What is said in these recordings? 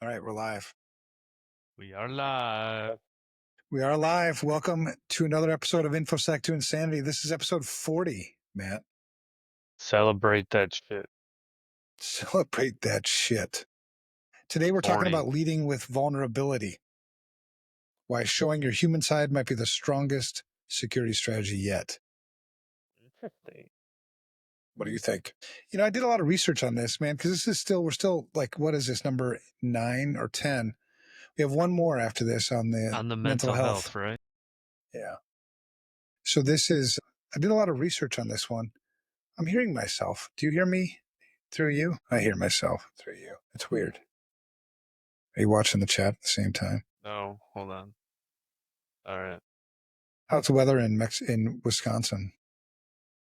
All right, we're live. We are live. We are live. Welcome to another episode of InfoSec to Insanity. This is episode 40, Matt. Celebrate that shit. Celebrate that shit. Today we're talking 40. about leading with vulnerability. Why showing your human side might be the strongest security strategy yet. Interesting. What do you think? I did a lot of research on this, man, because we're still like, what is this, number 9 or 10? We have one more after this on the On the mental mental health. health, right? Yeah. So I did a lot of research on this one. I'm hearing myself. Do you hear me through you? I hear myself through you. It's weird. Are you watching the chat at the same time? No, hold on. All right. How's the weather in Wisconsin?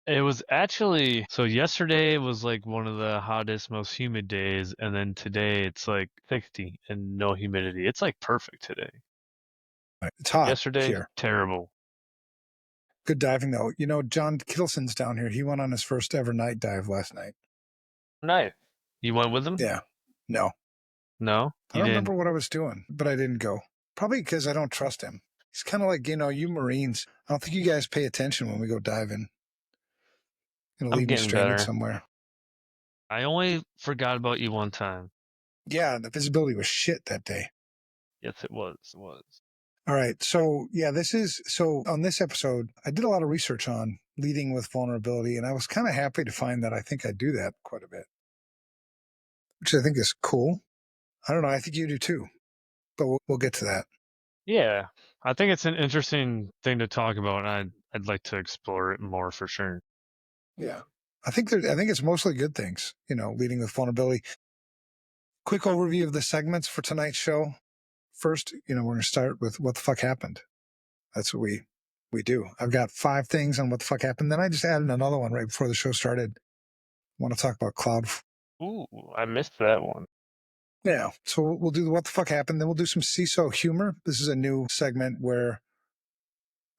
It was actually, so yesterday was like one of the hottest, most humid days, and then today it's like 60 and no humidity. It's like perfect today. It's hot Yesterday, here. terrible. Good diving though. John Kittleson's down here. He went on his first ever night dive last night. Nice. You went with him? Yeah. No. No, I you don't didn't. remember what I was doing, but I didn't go. Probably because I don't trust him. He's kind of like, you Marines. I don't think you guys pay attention when we go diving. Gonna I'm leave me getting stranded better. somewhere. I only forgot about you one time. Yeah, the visibility was shit that day. Yes, it was. It was. All right. So, yeah, on this episode, I did a lot of research on leading with vulnerability, and I was kind of happy to find that I think I do that quite a bit, which I think is cool. I don't know. I think you do too, but we'll get to that. Yeah, I think it's an interesting thing to talk about, and I'd like to explore it more for sure. Yeah. I think it's mostly good things, leading with vulnerability. Quick overview of the segments for tonight's show. First, we're going to start with what the fuck happened. That's what we do. I've got 5 things on what the fuck happened. Then I just added another one right before the show started. I want to talk about cloud. Ooh, I missed that one. Yeah. So we'll do the what the fuck happened. Then we'll do some CISO humor. This is a new segment where,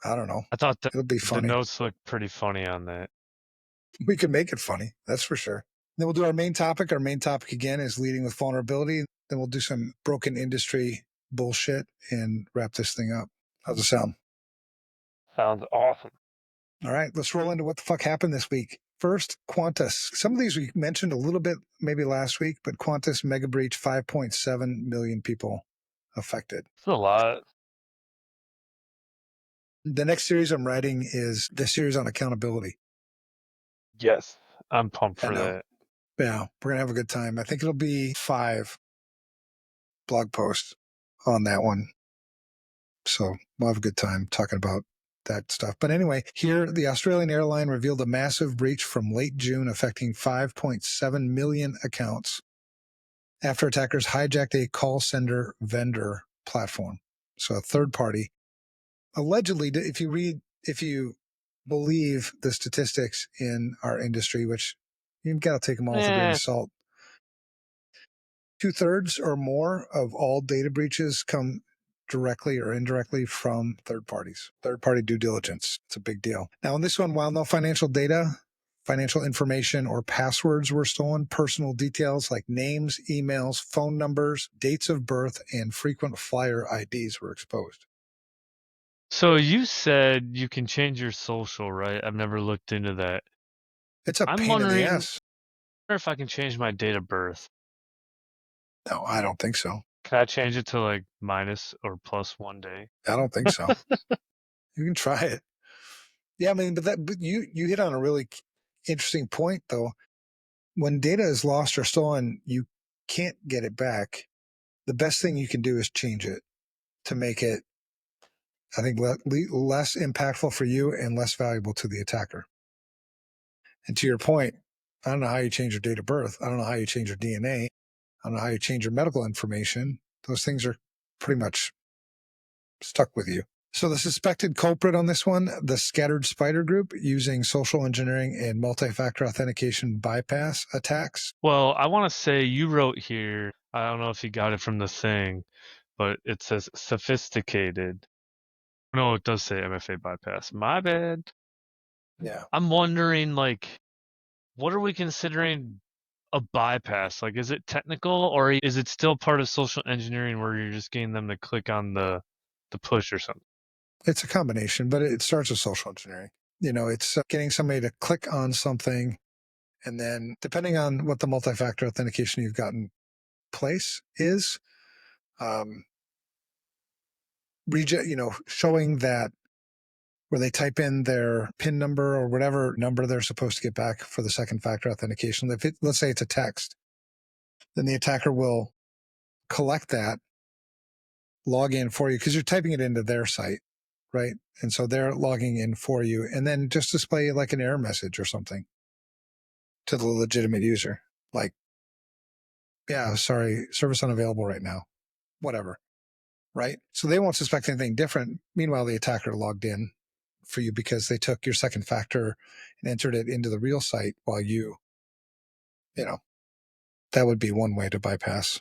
I don't know, I thought it'll be the funny. notes looked pretty funny on that. We can make it funny. That's for sure. Then we'll do our main topic. Our main topic again is leading with vulnerability. Then we'll do some broken industry bullshit and wrap this thing up. How's it sound? Sounds awesome. All right, let's roll into what the fuck happened this week. First, Qantas. Some of these we mentioned a little bit maybe last week, but Qantas mega breach, 5.7 million people affected. It's a lot. The next series I'm writing is the series on accountability. Yes, I'm pumped I for know. that. Yeah, we're going to have a good time. I think it'll be 5 blog posts on that one. So we'll have a good time talking about that stuff. But anyway, here the Australian airline revealed a massive breach from late June affecting 5.7 million accounts after attackers hijacked a call center vendor platform. So a third party. Allegedly, if you believe the statistics in our industry, which you've got to take them all with a grain Eh, of salt, 2/3 or more of all data breaches come directly or indirectly from third parties, third party due diligence. It's a big deal. Now, on this one, while no financial data, financial information, or passwords were stolen, personal details like names, emails, phone numbers, dates of birth, and frequent flyer IDs were exposed. so you said you can change your social, right? I've never looked into that. It's a I'm pain in the wondering ass. if I can change my date of birth. No, I don't think so. Can I change it to like minus or plus 1 day? I don't think so. You can try it. Yeah, I mean, but you hit on a really interesting point, though. When data is lost or stolen, you can't get it back. The best thing you can do is change it to make it, I think, less impactful for you and less valuable to the attacker. And to your point, I don't know how you change your date of birth. I don't know how you change your DNA. I don't know how you change your medical information. Those things are pretty much stuck with you. So the suspected culprit on this one, the Scattered Spider Group, using social engineering and multi-factor authentication bypass attacks. Well, I want to say you wrote here, I don't know if you got it from the thing, but it says sophisticated. No, it does say MFA bypass. My bad. Yeah. I'm wondering, like, what are we considering a bypass? Like, is it technical or is it still part of social engineering where you're just getting them to click on the push or something? It's a combination, but it starts with social engineering. It's getting somebody to click on something, and then depending on what the multi-factor authentication you've got in place is, um, showing that where they type in their PIN number or whatever number they're supposed to get back for the second factor authentication. Let's say it's a text, then the attacker will collect that, log in for you because you're typing it into their site, right? And so they're logging in for you, and then just display like an error message or something to the legitimate user, like, yeah, sorry, service unavailable right now, whatever, right? So they won't suspect anything different. Meanwhile, the attacker logged in for you because they took your second factor and entered it into the real site while you know, that would be one way to bypass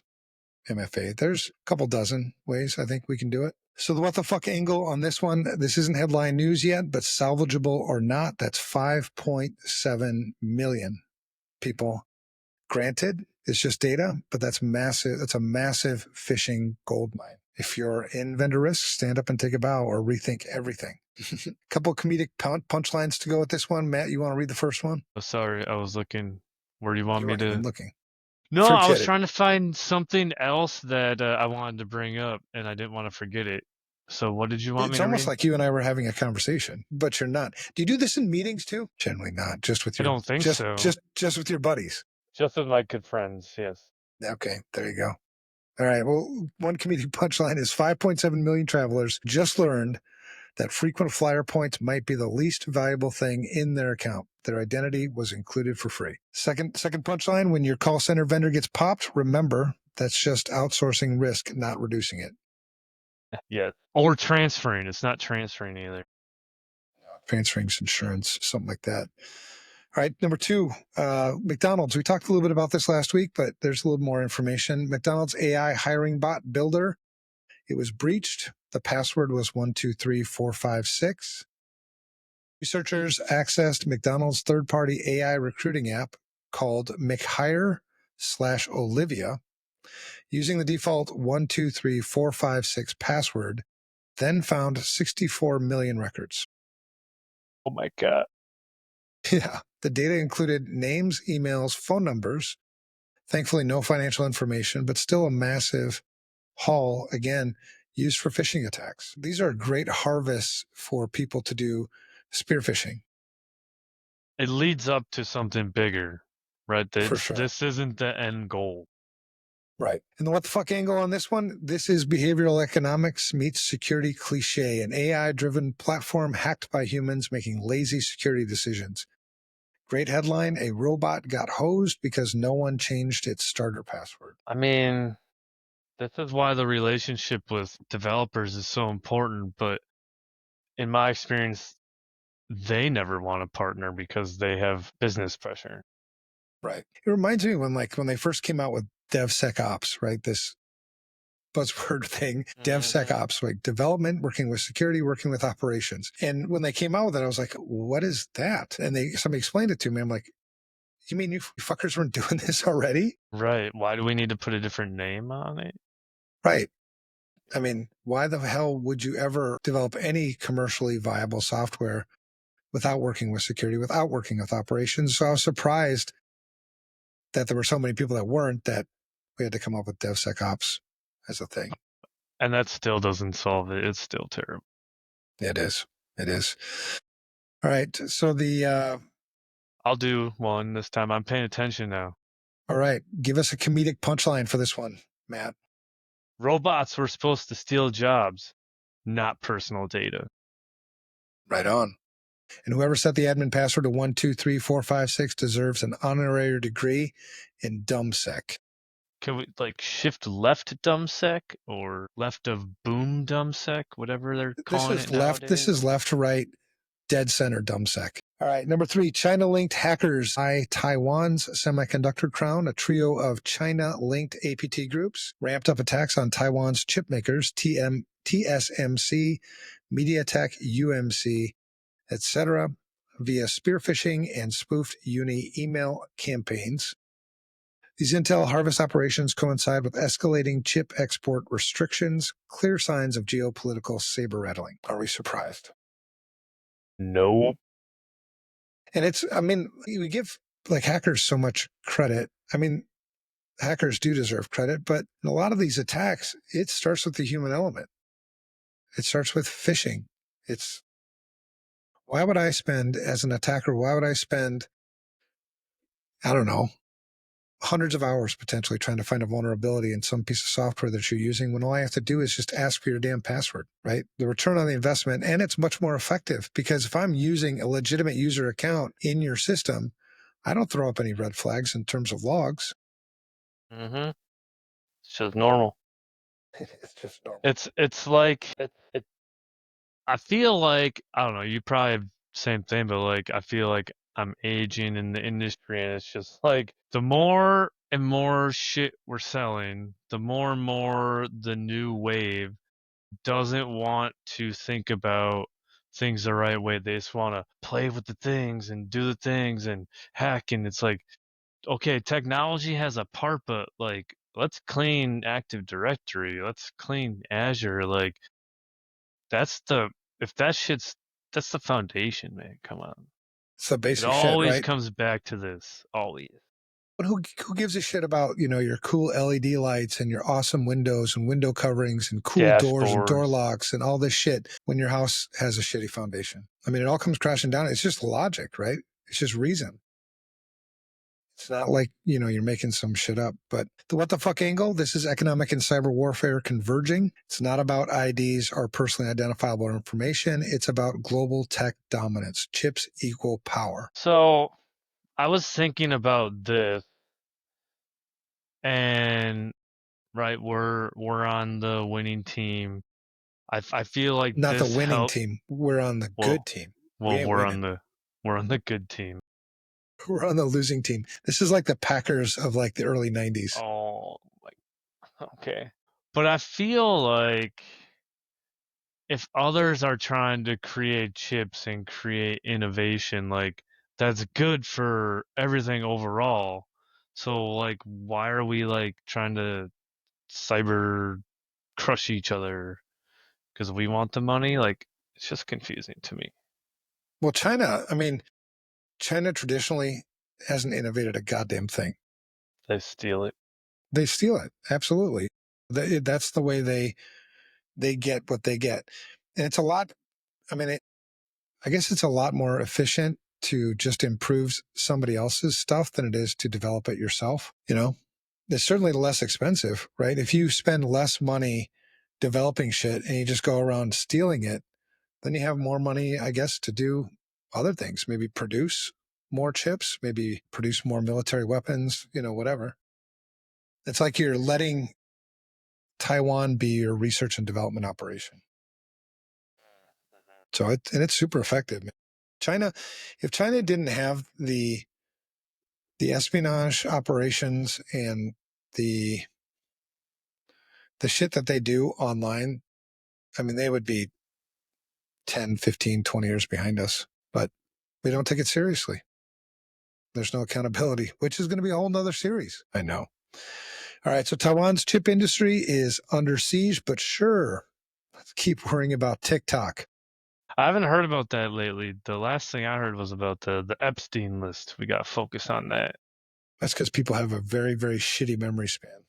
MFA. There's a couple dozen ways I think we can do it. So the what the fuck angle on this one, this isn't headline news yet, but salvageable or not, that's 5.7 million people. Granted, it's just data, but that's massive. That's a massive phishing gold mine. If you're in vendor risk, stand up and take a bow or rethink everything. Couple comedic punchlines to go with this one. Matt, you want to read the first one? Oh, sorry, I was looking. Where do you want You me weren't even to? looking. No, I was Forget it. trying to find something else that I wanted to bring up, and I didn't want to forget it. So, what did you want me It's to almost read? like you and I were having a conversation, but you're not. Do you do this in meetings too? Generally not. Just with I your don't think just so. just just with your buddies. Just with my good friends, yes. Okay, there you go. All right. Well, one comedic punchline is 5.7 million travelers just learned that frequent flyer points might be the least valuable thing in their account. Their identity was included for free. Second punchline, when your call center vendor gets popped, remember that's just outsourcing risk, not reducing it. Yes. Or transferring. It's not transferring either. Transferring insurance, something like that. All right, number two, McDonald's. We talked a little bit about this last week, but there's a little more information. McDonald's AI hiring bot builder, it was breached. The password was 123456. Researchers accessed McDonald's third-party AI recruiting app called McHire/Olivia using the default 123456 password, then found 64 million records. Oh my God. Yeah, the data included names, emails, phone numbers. Thankfully, no financial information, but still a massive haul, again, used for phishing attacks. These are great harvests for people to do spear phishing, It leads up to something bigger, right? for That's, sure. this isn't the end goal. Right. And the what the fuck angle on this one? This is behavioral economics meets security cliche, an AI driven platform hacked by humans making lazy security decisions. Great headline. A robot got hosed because no one changed its starter password. I mean, this is why the relationship with developers is so important, but in my experience, they never want to partner because they have business pressure. Right. It reminds me when they first came out with DevSecOps, right? This buzzword thing, Hmm. DevSecOps, like development, working with security, working with operations. And when they came out with it, I was like, what is that? And somebody explained it to me. I'm like, you mean you fuckers weren't doing this already? Right. Why do we need to put a different name on it? Right. I mean, why the hell would you ever develop any commercially viable software without working with security, without working with operations? So I was surprised that there were so many people that weren't, that we had to come up with DevSecOps as a thing. And that still doesn't solve it. It's still terrible. It is. It is. All right. So I'll do one this time. I'm paying attention now. all right. Give us a comedic punchline for this one, Matt. Robots were supposed to steal jobs, not personal data. Right on. And whoever set the admin password to 123456 deserves an honorary degree in dumbsec. Can we like shift left dumbsec or left of boom dumbsec, whatever they're This calling is it left. This nowadays? is left to right, dead center dumbsec. All right. Number three, China linked hackers buy Taiwan's semiconductor crown. A trio of China linked APT groups ramped up attacks on Taiwan's chip makers, TSMC, MediaTek, UMC, etc., via spear phishing and spoofed uni email campaigns. These Intel harvest operations coincide with escalating chip export restrictions, clear signs of geopolitical saber rattling. Are we surprised? Nope. And it's, I mean, we give like hackers so much credit. I mean, hackers do deserve credit, but in a lot of these attacks, it starts with the human element. It starts with phishing. It's why would I spend, as an attacker, why would I spend, I don't know, hundreds of hours potentially trying to find a vulnerability in some piece of software that you're using when all I have to do is just ask for your damn password, right? The return on the investment, and it's much more effective because if I'm using a legitimate user account in your system, I don't throw up any red flags in terms of logs. Mm-hmm. It's just normal. It's just normal. It's like I feel like I don't know. You probably have same thing, but like I feel like I'm aging in the industry, and it's just like the more and more shit we're selling, the more and more the new wave doesn't want to think about things the right way. They just want to play with the things and do the things and hack. And it's like, okay, technology has a part, but like, let's clean Active Directory. Let's clean Azure. Like, that's the, if that shit's, that's the foundation, man. Come on. It's the It basic shit, always right? comes back to this. Always. But who gives a shit about, you know, your cool LED lights and your awesome windows and window coverings and cool doors and door Dashboards. locks and all this shit when your house has a shitty foundation? I mean, it all comes crashing down. It's just logic, right? It's just reason. It's not like, you know, you're making some shit up. But the what the fuck angle, this is economic and cyber warfare converging. It's not about IDs or personally identifiable information. It's about global tech dominance. Chips equal power. So I was thinking about this, and right, we're on the winning team. I feel like Not the this winning helped. team. We're on the good Well, team. We well, ain't winning. we're on the good team. We're on the losing team. This is like the Packers of like the early 90s. Oh, like okay. But I feel like if others are trying to create chips and create innovation, like that's good for everything overall. So like, why are we like trying to cyber crush each other because we want the money? Like, it's just confusing to me. Well, China, I mean, China traditionally hasn't innovated a goddamn thing. They steal it. They steal it. Absolutely. That's the way they get what they get. And it's a lot. I mean, I guess it's a lot more efficient to just improve somebody else's stuff than it is to develop it yourself. You know, it's certainly less expensive, right? If you spend less money developing shit and you just go around stealing it, then you have more money, I guess, to do other things, maybe produce more chips, maybe produce more military weapons, you know, whatever. It's like you're letting Taiwan be your research and development operation. So and it's super effective. China, if China didn't have the espionage operations and the the shit that they do online, I mean, they would be 10, 15, 20 years behind us. But we don't take it seriously. There's no accountability, which is going to be a whole nother series. I know. All right. So Taiwan's chip industry is under siege, but sure, let's keep worrying about TikTok. I haven't heard about that lately. The last thing I heard was about the Epstein list. We got to focus on that. That's because people have a very, very shitty memory span.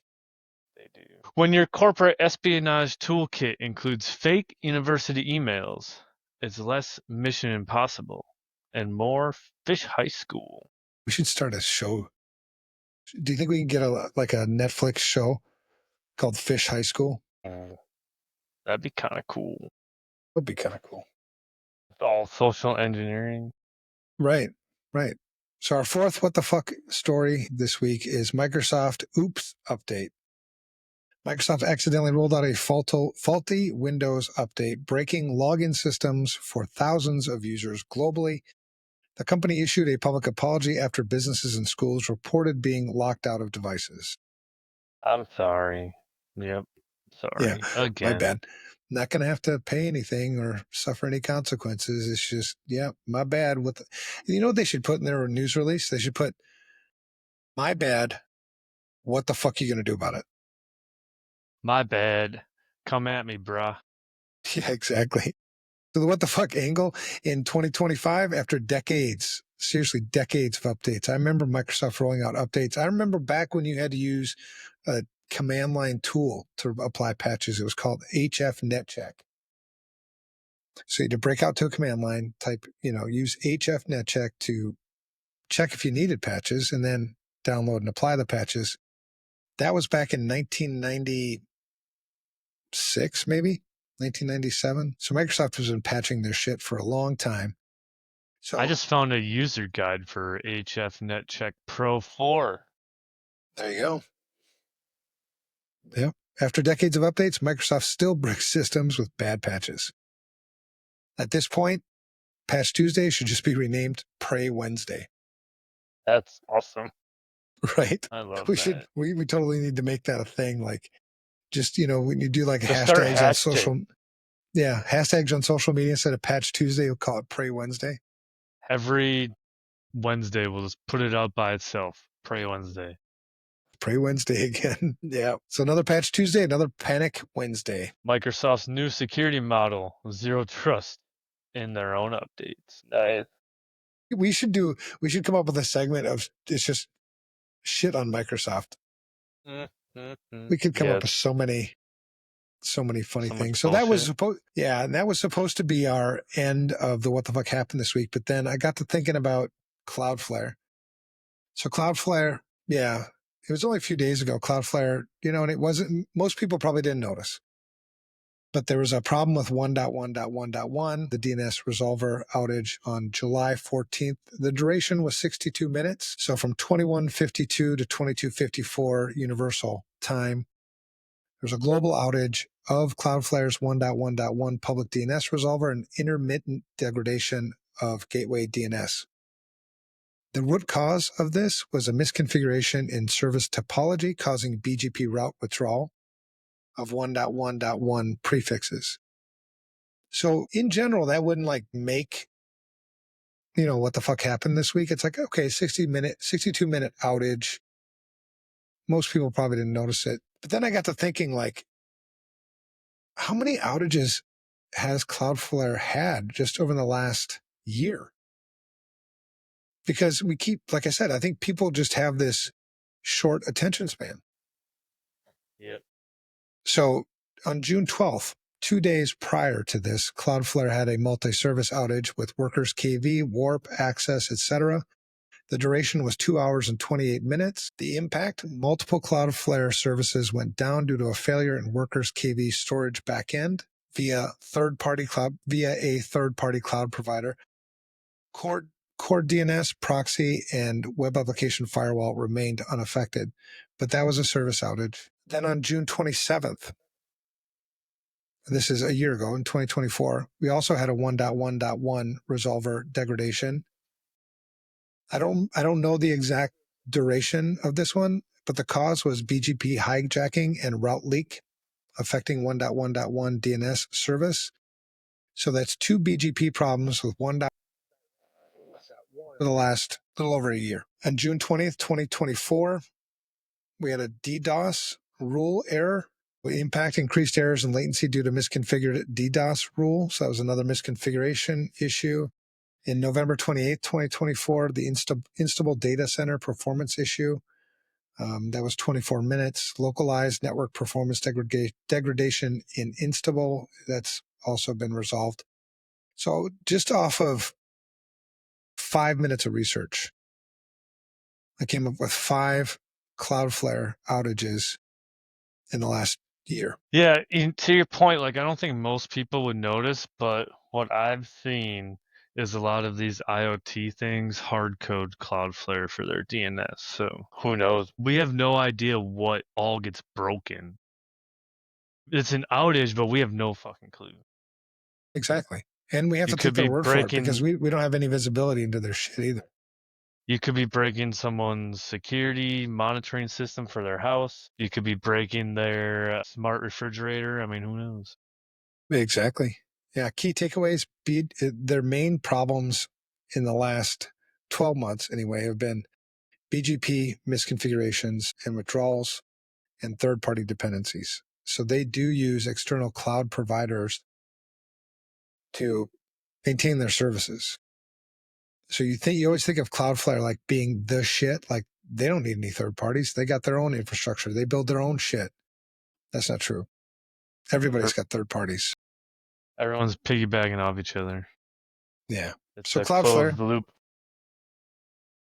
They do. When your corporate espionage toolkit includes fake university emails, it's less Mission Impossible and more Fish High School. We should start a show. Do you think we can get like a Netflix show called Fish High School? Oh, that'd be kind of cool. Would be kind of cool. All social engineering. Right. Right. So our fourth what the fuck story this week is Microsoft Oops update. Microsoft accidentally rolled out a faulty Windows update, breaking login systems for thousands of users globally. The company issued a public apology after businesses and schools reported being locked out of devices. I'm sorry. Yep. Yeah, Sorry. my Again. bad. Not going to have to pay anything or suffer any consequences. It's just, yeah, my bad. You know what they should put in their news release? They should put, my bad. What the fuck are you going to do about it? My bad. Come at me, bruh. Yeah, exactly. So the what the fuck angle in 2025 after decades, seriously, decades of updates. I remember Microsoft rolling out updates. I remember back when you had to use a command line tool to apply patches. It was called HF NetCheck. So you had to break out to a command line, type, use HF NetCheck to check if you needed patches and then download and apply the patches. That was back in 1996, maybe 1997. So Microsoft has been patching their shit for a long time. I So just found a user guide for HF NetCheck Pro 4. there you go. Yeah. After decades of updates, Microsoft still bricks systems with bad patches. At this point, Patch Tuesday should just be renamed Pray Wednesday, That's awesome. right? I love We should that. we totally need to make that a thing. Like just when you do like Just start hashtags on hashtag. social, yeah, hashtags on social media instead of Patch Tuesday, you'll call it Pray Wednesday. Every Wednesday, we'll just put it out by itself. Pray Wednesday. Pray Wednesday again. Yeah. So another Patch Tuesday, another Panic Wednesday. Microsoft's new security model, Zero Trust, in their own updates. Nice. We should come up with a segment of it's just shit on Microsoft. We could come Yeah, up with it's so many funny so much things. So that was bullshit. supposed, yeah, and that was supposed to be our end of the what the fuck happened this week. But then I got to thinking about Cloudflare. So Cloudflare, yeah, it was only a few days ago. Cloudflare, and it wasn't. Most people probably didn't notice, but there was a problem with 1.1.1.1, the DNS resolver outage on July 14th. The duration was 62 minutes, so from 21:52 to 22:54 Universal Time. There's a global outage of Cloudflare's 1.1.1 public DNS resolver and intermittent degradation of gateway DNS. The root cause of this was a misconfiguration in service topology causing BGP route withdrawal of 1.1.1 prefixes. So in general, that wouldn't like make, what the fuck happened this week. It's like, okay, 62-minute outage. Most people probably didn't notice it. But then I got to thinking like, how many outages has Cloudflare had just over the last year? Because we keep, like I said, I think people just have this short attention span. Yep. So on June 12th, 2 days prior to this, Cloudflare had a multi-service outage with workers KV, warp, access, etc. The duration was 2 hours and 28 minutes. The impact, multiple Cloudflare services went down due to a failure in workers KV storage backend via a third-party cloud provider. Core DNS, proxy, and web application firewall remained unaffected, but that was a service outage. Then on June 27th, this is a year ago in 2024, we also had a 1.1.1 resolver degradation. I don't know the exact duration of this one, but the cause was BGP hijacking and route leak affecting 1.1.1 DNS service. So that's two BGP problems with 1.1 for the last little over a year. On June 20th, 2024, we had a DDoS rule error. Impact increased errors and latency due to misconfigured DDoS rule. So that was another misconfiguration issue. In November 28th, 2024, the Instable data center performance issue. That was 24 minutes. Localized network performance degradation in Instable. That's also been resolved. So just off of 5 minutes of research, I came up with 5 Cloudflare outages in the last year. Yeah, to your point, like I don't think most people would notice, but what I've seen is a lot of these IoT things hard code Cloudflare for their DNS. So who knows? We have no idea what all gets broken. It's an outage, but we have no fucking clue. Exactly. And we have You to could take their be word for it because breaking we don't have any visibility into their shit either. You could be breaking someone's security monitoring system for their house. You could be breaking their smart refrigerator. I mean, who knows? Exactly. Yeah. Key takeaways their main problems in the last 12 months, anyway, have been BGP misconfigurations and withdrawals, and third-party dependencies. So they do use external cloud providers to maintain their services. So you always think of Cloudflare like being the shit. Like they don't need any third parties. They got their own infrastructure. They build their own shit. That's not true. Everybody's got third parties. Everyone's piggybacking off each other. Yeah. It's So a Cloudflare, closed loop.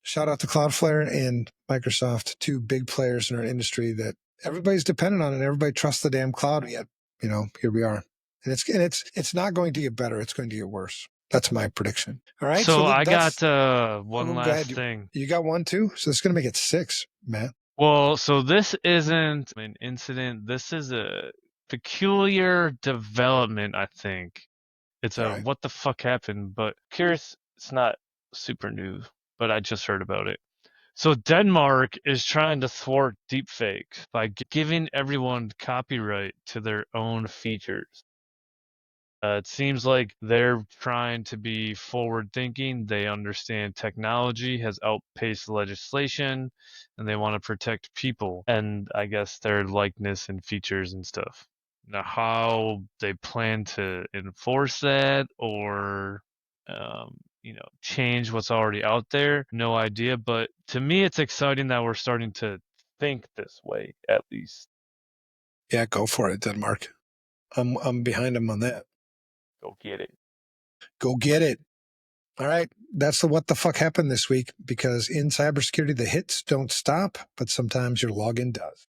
shout out to Cloudflare and Microsoft, two big players in our industry that everybody's dependent on and everybody trusts the damn cloud. Yet, here we are. And it's not going to get better. It's going to get worse. That's my prediction. All right. So So I that's, got one go last ahead. thing. You got one too? So it's going to make it 6, Matt. Well, so this isn't an incident. This is a peculiar development, I think. It's All a right. what the fuck happened, but curious, it's not super new, but I just heard about it. So Denmark is trying to thwart deepfakes by giving everyone copyright to their own features. It seems like they're trying to be forward thinking. They understand technology has outpaced legislation and they want to protect people and I guess their likeness and features and stuff. Now, how they plan to enforce that or, change what's already out there, no idea. But to me, it's exciting that we're starting to think this way, at least. Yeah, go for it, Denmark. I'm behind them on that. Go get it. Go get it. All right. That's the what the fuck happened this week because in cybersecurity, the hits don't stop, but sometimes your login does.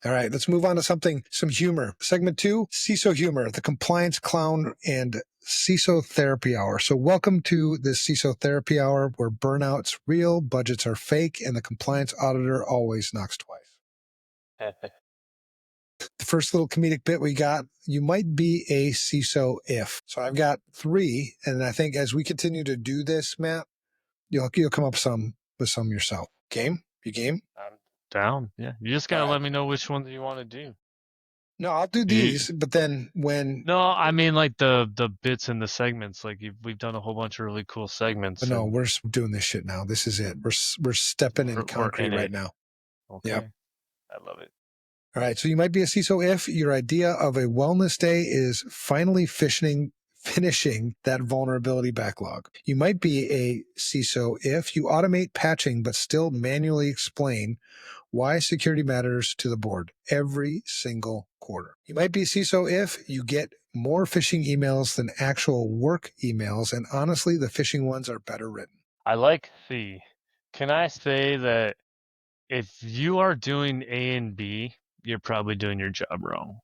All right. Let's move on to some humor. Segment 2, CISO humor, the compliance clown and CISO therapy hour. So welcome to the CISO therapy hour where burnout's real, budgets are fake, and the compliance auditor always knocks twice. The first little comedic bit we got, you might be a CISO if. So I've got 3, and I think as we continue to do this, Matt, you'll come up with some yourself. Game? You game? I'm down. Yeah. You just All gotta right. let me know which ones you want to do. No, I'll do You, these, but then when no, I mean like the bits and the segments. Like we've done a whole bunch of really cool but segments, no, and we're doing this shit now. This is it. We're stepping in we're concrete in right it. now. Yep. Okay, I love it. All right. So you might be a CISO if your idea of a wellness day is finally finishing that vulnerability backlog. You might be a CISO if you automate patching but still manually explain why security matters to the board every single quarter. You might be a CISO if you get more phishing emails than actual work emails, and honestly, the phishing ones are better written. I like C. Can I say that if you are doing A and B, you're probably doing your job wrong,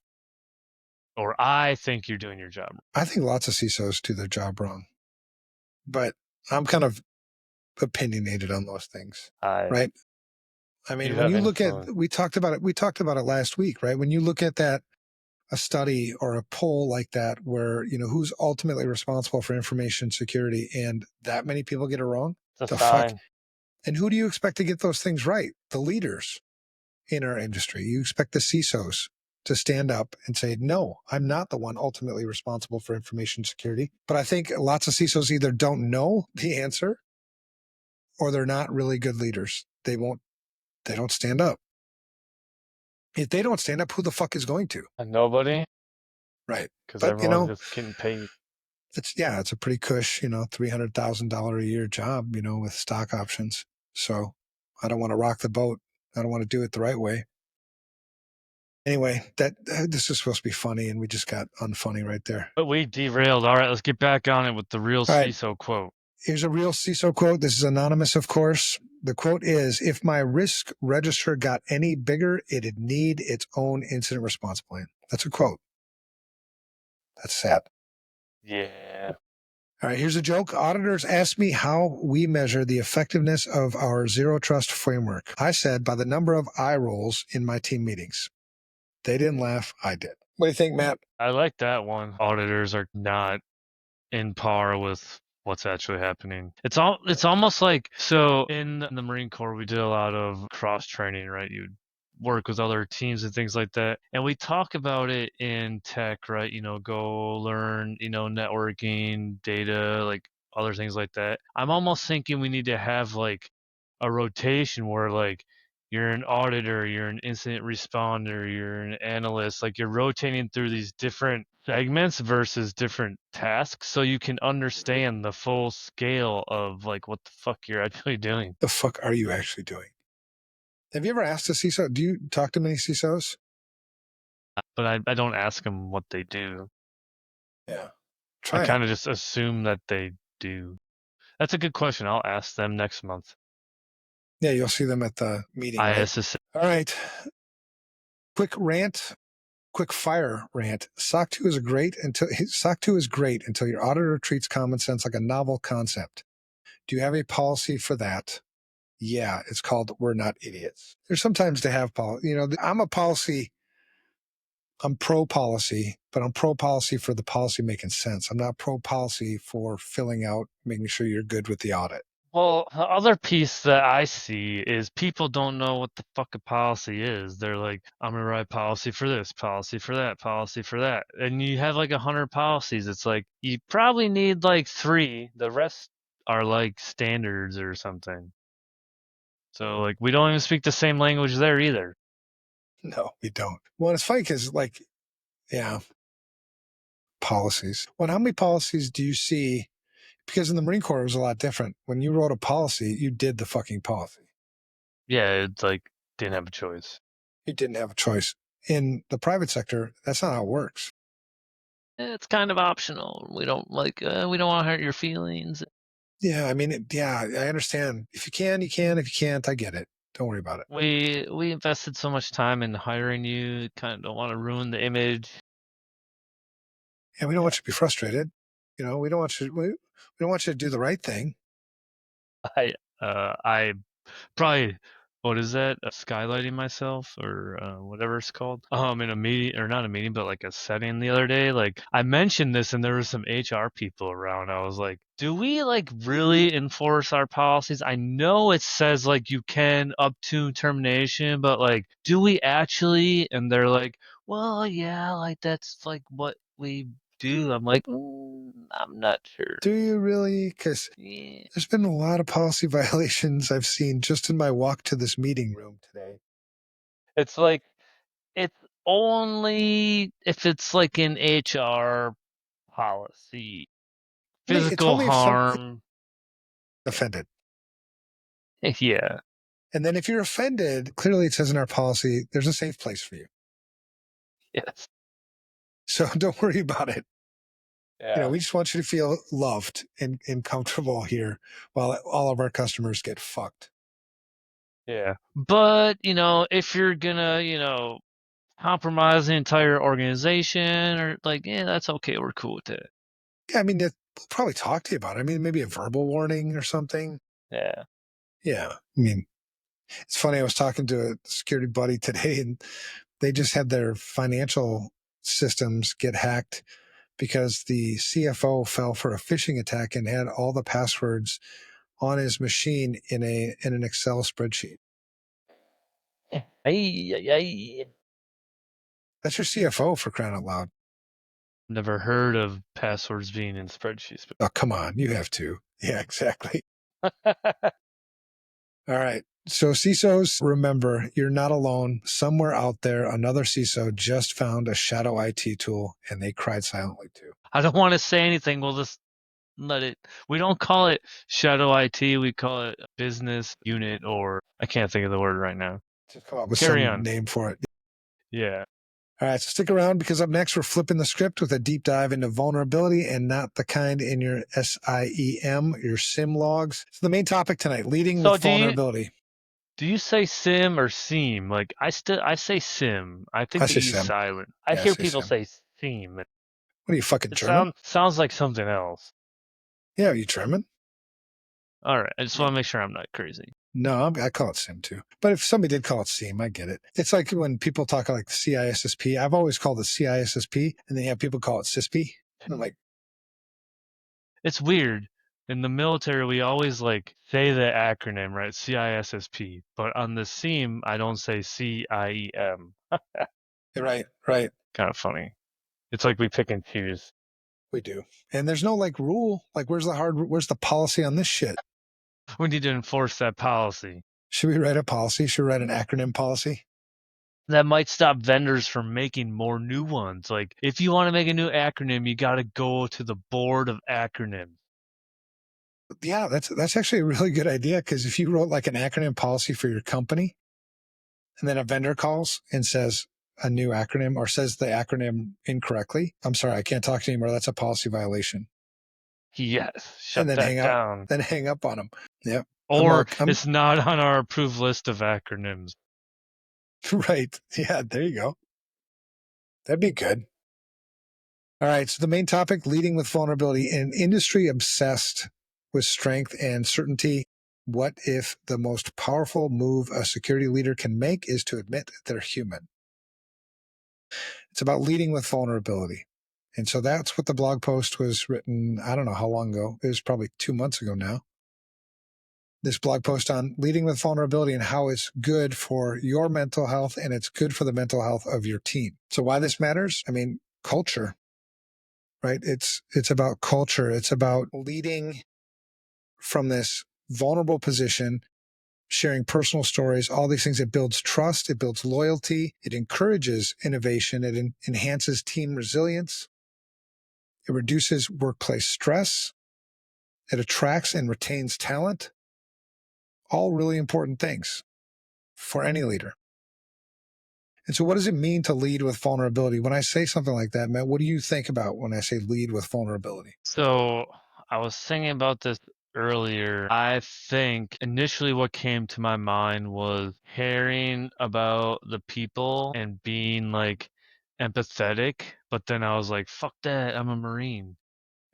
or I think you're doing your job wrong. I think lots of CISOs do their job wrong, but I'm kind of opinionated on those things, I right? I You mean, when have you look at, influence. we talked about it last week, right? When you look at a study or a poll like that, where, who's ultimately responsible for information security and that many people get it wrong, It's a the fuck. sign. And who do you expect to get those things right? The leaders in our industry. You expect the CISOs to stand up and say, no, I'm not the one ultimately responsible for information security. But I think lots of CISOs either don't know the answer or they're not really good leaders. They don't stand up. If they don't stand up, who the fuck is going to? Nobody, Right. because But everyone's just getting paid. it's a pretty cush, $300,000 a year job, with stock options. So I don't want to rock the boat. I don't want to do it the right way. Anyway, this is supposed to be funny, and we just got unfunny right there. But we derailed. All right, let's get back on it with the real All right, CISO quote. here's a real CISO quote. This is anonymous, of course. The quote is, if my risk register got any bigger, it'd need its own incident response plan. That's a quote. That's sad. Yeah. All right, here's a joke. Auditors asked me how we measure the effectiveness of our zero trust framework. I said by the number of eye rolls in my team meetings. They didn't laugh. I did. What do you think, Matt? I like that one. Auditors are not in par with what's actually happening. It's almost like, so in the Marine Corps we did a lot of cross training, right? You'd work with other teams and things like that. And we talk about it in tech, right? Go learn, networking, data, like other things like that. I'm almost thinking we need to have like a rotation where like you're an auditor, you're an incident responder, you're an analyst, like you're rotating through these different segments versus different tasks so you can understand the full scale of like what the fuck you're actually doing. The fuck are you actually doing? Have you ever asked a CISO? Do you talk to many CISOs? But I don't ask them what they do. Yeah. I Try it. kind of just assume that they do. That's a good question. I'll ask them next month. Yeah, you'll see them at the meeting, right? ISS. All right. Quick rant, quick fire rant. SOC 2 is great until your auditor treats common sense like a novel concept. Do you have a policy for that? Yeah, it's called We're Not Idiots. There's sometimes to have policy. I'm pro policy, but I'm pro policy for the policy making sense. I'm not pro policy for filling out, making sure you're good with the audit. Well, the other piece that I see is people don't know what the fuck a policy is. They're like, I'm gonna write policy for this, policy for that, policy for that. And you have like 100 policies. It's like you probably need like three. The rest are like standards or something. So like we don't even speak the same language there either. No, we don't. Well, it's funny because, like, yeah, policies. Well, how many policies do you see? Because in the Marine Corps, it was a lot different. When you wrote a policy, you did the fucking policy. Yeah, it's like didn't have a choice. You didn't have a choice. In the private sector, that's not how it works. It's kind of optional. We don't like we don't want to hurt your feelings. Yeah, I mean, yeah, I understand. If you can, you can. If you can't, I get it. Don't worry about it. We invested so much time in hiring you. Kind of don't want to ruin the image. And we don't want you to be frustrated. We don't want you. We don't want you to do the right thing. I probably what is that? Skylighting myself or whatever it's called. In a meeting or not a meeting, but like a setting the other day. Like I mentioned this, and there were some HR people around. I was like, "Do we like really enforce our policies? I know it says like you can up to termination, but like, do we actually?" And they're like, "Well, yeah, like that's like what we do." I'm like, I'm not sure. Do you really? Because Yeah. there's been a lot of policy violations I've seen just in my walk to this meeting room today. It's like it's only if it's like an HR policy. It's Physical only if some harm. offended. Yeah. And then if you're offended, clearly it says in our policy, there's a safe place for you. Yes. So don't worry about it. Yeah. We just want you to feel loved and comfortable here while all of our customers get fucked. Yeah. But, if you're gonna, compromise the entire organization or like, yeah, that's okay. We're cool with it. Yeah, I mean, we'll probably talk to you about it. I mean, maybe a verbal warning or something. Yeah. Yeah. I mean, it's funny. I was talking to a security buddy today and they just had their financial systems get hacked because the CFO fell for a phishing attack and had all the passwords on his machine in an Excel spreadsheet. Hey, hey. That's your CFO for crying out loud. Never heard of passwords being in spreadsheets. Oh, come on. You have to. Yeah, exactly. All right. So CISOs, remember, you're not alone. Somewhere out there, another CISO just found a shadow IT tool and they cried silently too. I don't want to say anything. We'll just let it. We don't call it shadow IT. We call it business unit, or I can't think of the word right now. Just come up with Carry some on. name for it. Yeah. All right, so stick around because up next we're flipping the script with a deep dive into vulnerability and not the kind in your SIEM, your SIM logs. So the main topic tonight, leading with So vulnerability. do you say sim or seam? Like I say sim. I I think the say e's SIM. silent. I Yeah, I hear say people SIM. say seam. What are you, fucking It German? sounds like something else. Yeah, are you German? All right. I just Yeah. want to make sure I'm not crazy. No, I call it SIM too. But if somebody did call it SIEM, I get it. It's like when people talk like CISSP. I've always called it CISSP, and then you have people call it CISP. I'm like, It's weird. In the military, we always like say the acronym, right? CISSP. But on the seam, I don't say CIEM. right, right. Kind of funny. It's like we pick and choose. We do. And there's no like rule. Like, where's the policy on this shit? We need to enforce that policy. Should we write a policy? Should we write an acronym policy? That might stop vendors from making more new ones. Like, if you want to make a new acronym, you got to go to the board of acronyms. Yeah, that's actually a really good idea, because if you wrote like an acronym policy for your company, and then a vendor calls and says a new acronym or says the acronym incorrectly, I'm sorry, I can't talk to you anymore. That's a policy violation. Yes, And shut then that down. hang up on them. Yeah. Or I'm it's not on our approved list of acronyms. right. Yeah, there you go. That'd be good. All right. So the main topic, leading with vulnerability. In an industry obsessed with strength and certainty, what if the most powerful move a security leader can make is to admit they're human? It's about leading with vulnerability. And so that's what the blog post was written. I don't know how long ago. It was probably 2 months ago now. This blog post on leading with vulnerability and how it's good for your mental health and it's good for the mental health of your team. So why this matters? I mean, culture, right? It's about culture. It's about leading from this vulnerable position, sharing personal stories, all these things. It builds trust, it builds loyalty, it encourages innovation, it enhances team resilience, it reduces workplace stress, it attracts and retains talent. All really important things for any leader. And so, what does it mean to lead with vulnerability? When I say something like that, Matt, what do you think about when I say lead with vulnerability? So I was thinking about this earlier. I think initially what came to my mind was caring about the people and being like empathetic, but then I was like, fuck that, I'm a Marine.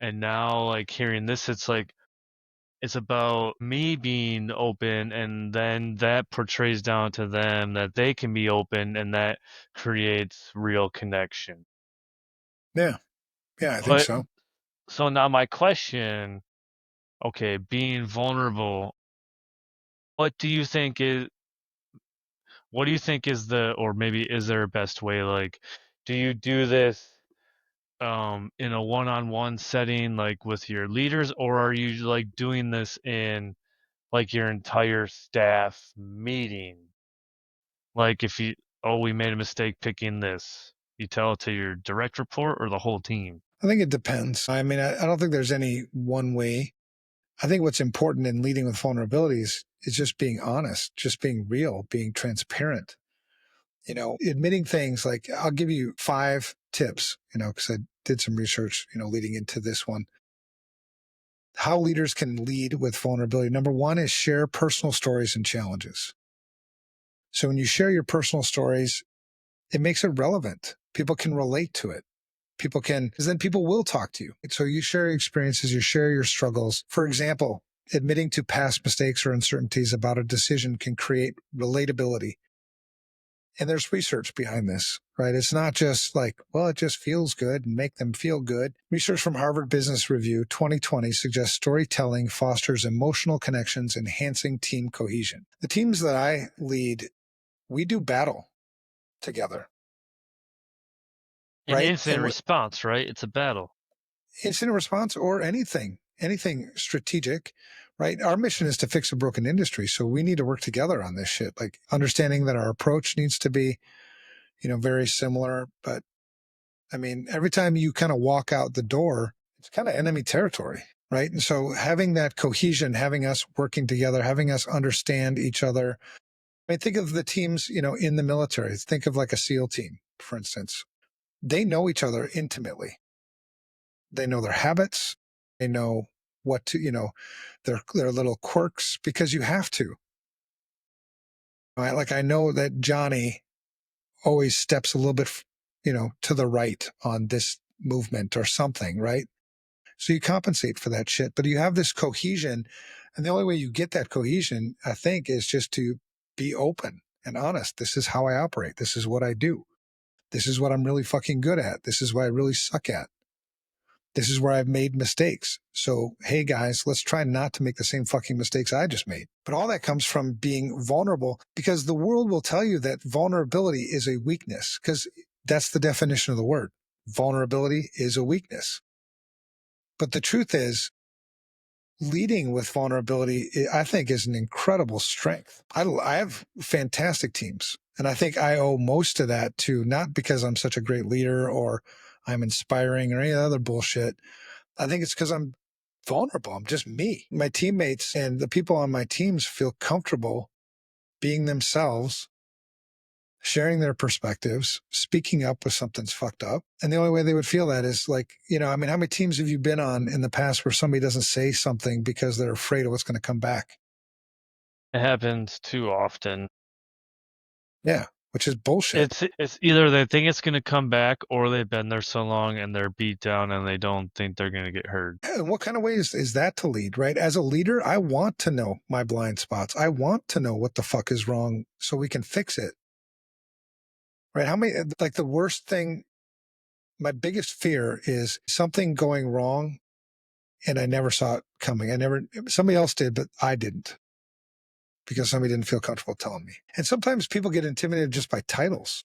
And now like hearing this, it's like it's about me being open and then that portrays down to them that they can be open and that creates real connection. Yeah, yeah, I think But so. so now my question, okay, being vulnerable, what do you think is what do you think is the or maybe is there a best way like do you do this in a one-on-one setting like with your leaders or are you like doing this in like your entire staff meeting? Like if you oh we made a mistake picking this, you tell it to your direct report or the whole team? I think it depends. I mean, I don't think there's any one way. I think what's important in leading with vulnerabilities is just being honest, just being real, being transparent. Admitting things like I'll give you 5 tips, because I did some research, leading into this one. How leaders can lead with vulnerability. Number one is share personal stories and challenges. So when you share your personal stories, it makes it relevant. People can relate to it. Because then people will talk to you. So you share your experiences, you share your struggles. For example, admitting to past mistakes or uncertainties about a decision can create relatability. And there's research behind this, right? It's not just like, well, it just feels good and make them feel good. Research from Harvard Business Review 2020 suggests storytelling fosters emotional connections, enhancing team cohesion. The teams that I lead, we do battle together, An right? instant And response, right? It's a battle. incident response or anything strategic, right? Our mission is to fix a broken industry. So we need to work together on this shit, like understanding that our approach needs to be, very similar. But I mean, every time you kind of walk out the door, it's kind of enemy territory, right? And so having that cohesion, having us working together, having us understand each other. I mean, think of the teams, in the military. Think of like a SEAL team, for instance. They know each other intimately. They know their habits. They know what to, their little quirks because you have to. Right? Like I know that Johnny always steps a little bit, to the right on this movement or something, right? So you compensate for that shit, but you have this cohesion. And the only way you get that cohesion, I think, is just to be open and honest. This is how I operate. This is what I do. This is what I'm really fucking good at. This is what I really suck at. This is where I've made mistakes. So, hey guys, let's try not to make the same fucking mistakes I just made. But all that comes from being vulnerable because the world will tell you that vulnerability is a weakness because that's the definition of the word. Vulnerability is a weakness. But the truth is, leading with vulnerability, I think, is an incredible strength. I have fantastic teams. And I think I owe most of that to not because I'm such a great leader or I'm inspiring or any other bullshit. I think it's because I'm vulnerable. I'm just me. My teammates and the people on my teams feel comfortable being themselves, sharing their perspectives, speaking up if something's fucked up. And the only way they would feel that is like, I mean, how many teams have you been on in the past where somebody doesn't say something because they're afraid of what's going to come back? It happens too often. Yeah, which is bullshit. It's either they think it's gonna come back or they've been there so long and they're beat down and they don't think they're gonna get hurt. And what kind of ways is that to lead, right? As a leader, I want to know my blind spots. I want to know what the fuck is wrong so we can fix it, right? How many, like the worst thing, my biggest fear is something going wrong and I never saw it coming. Somebody else did, but I didn't because somebody didn't feel comfortable telling me. And sometimes people get intimidated just by titles.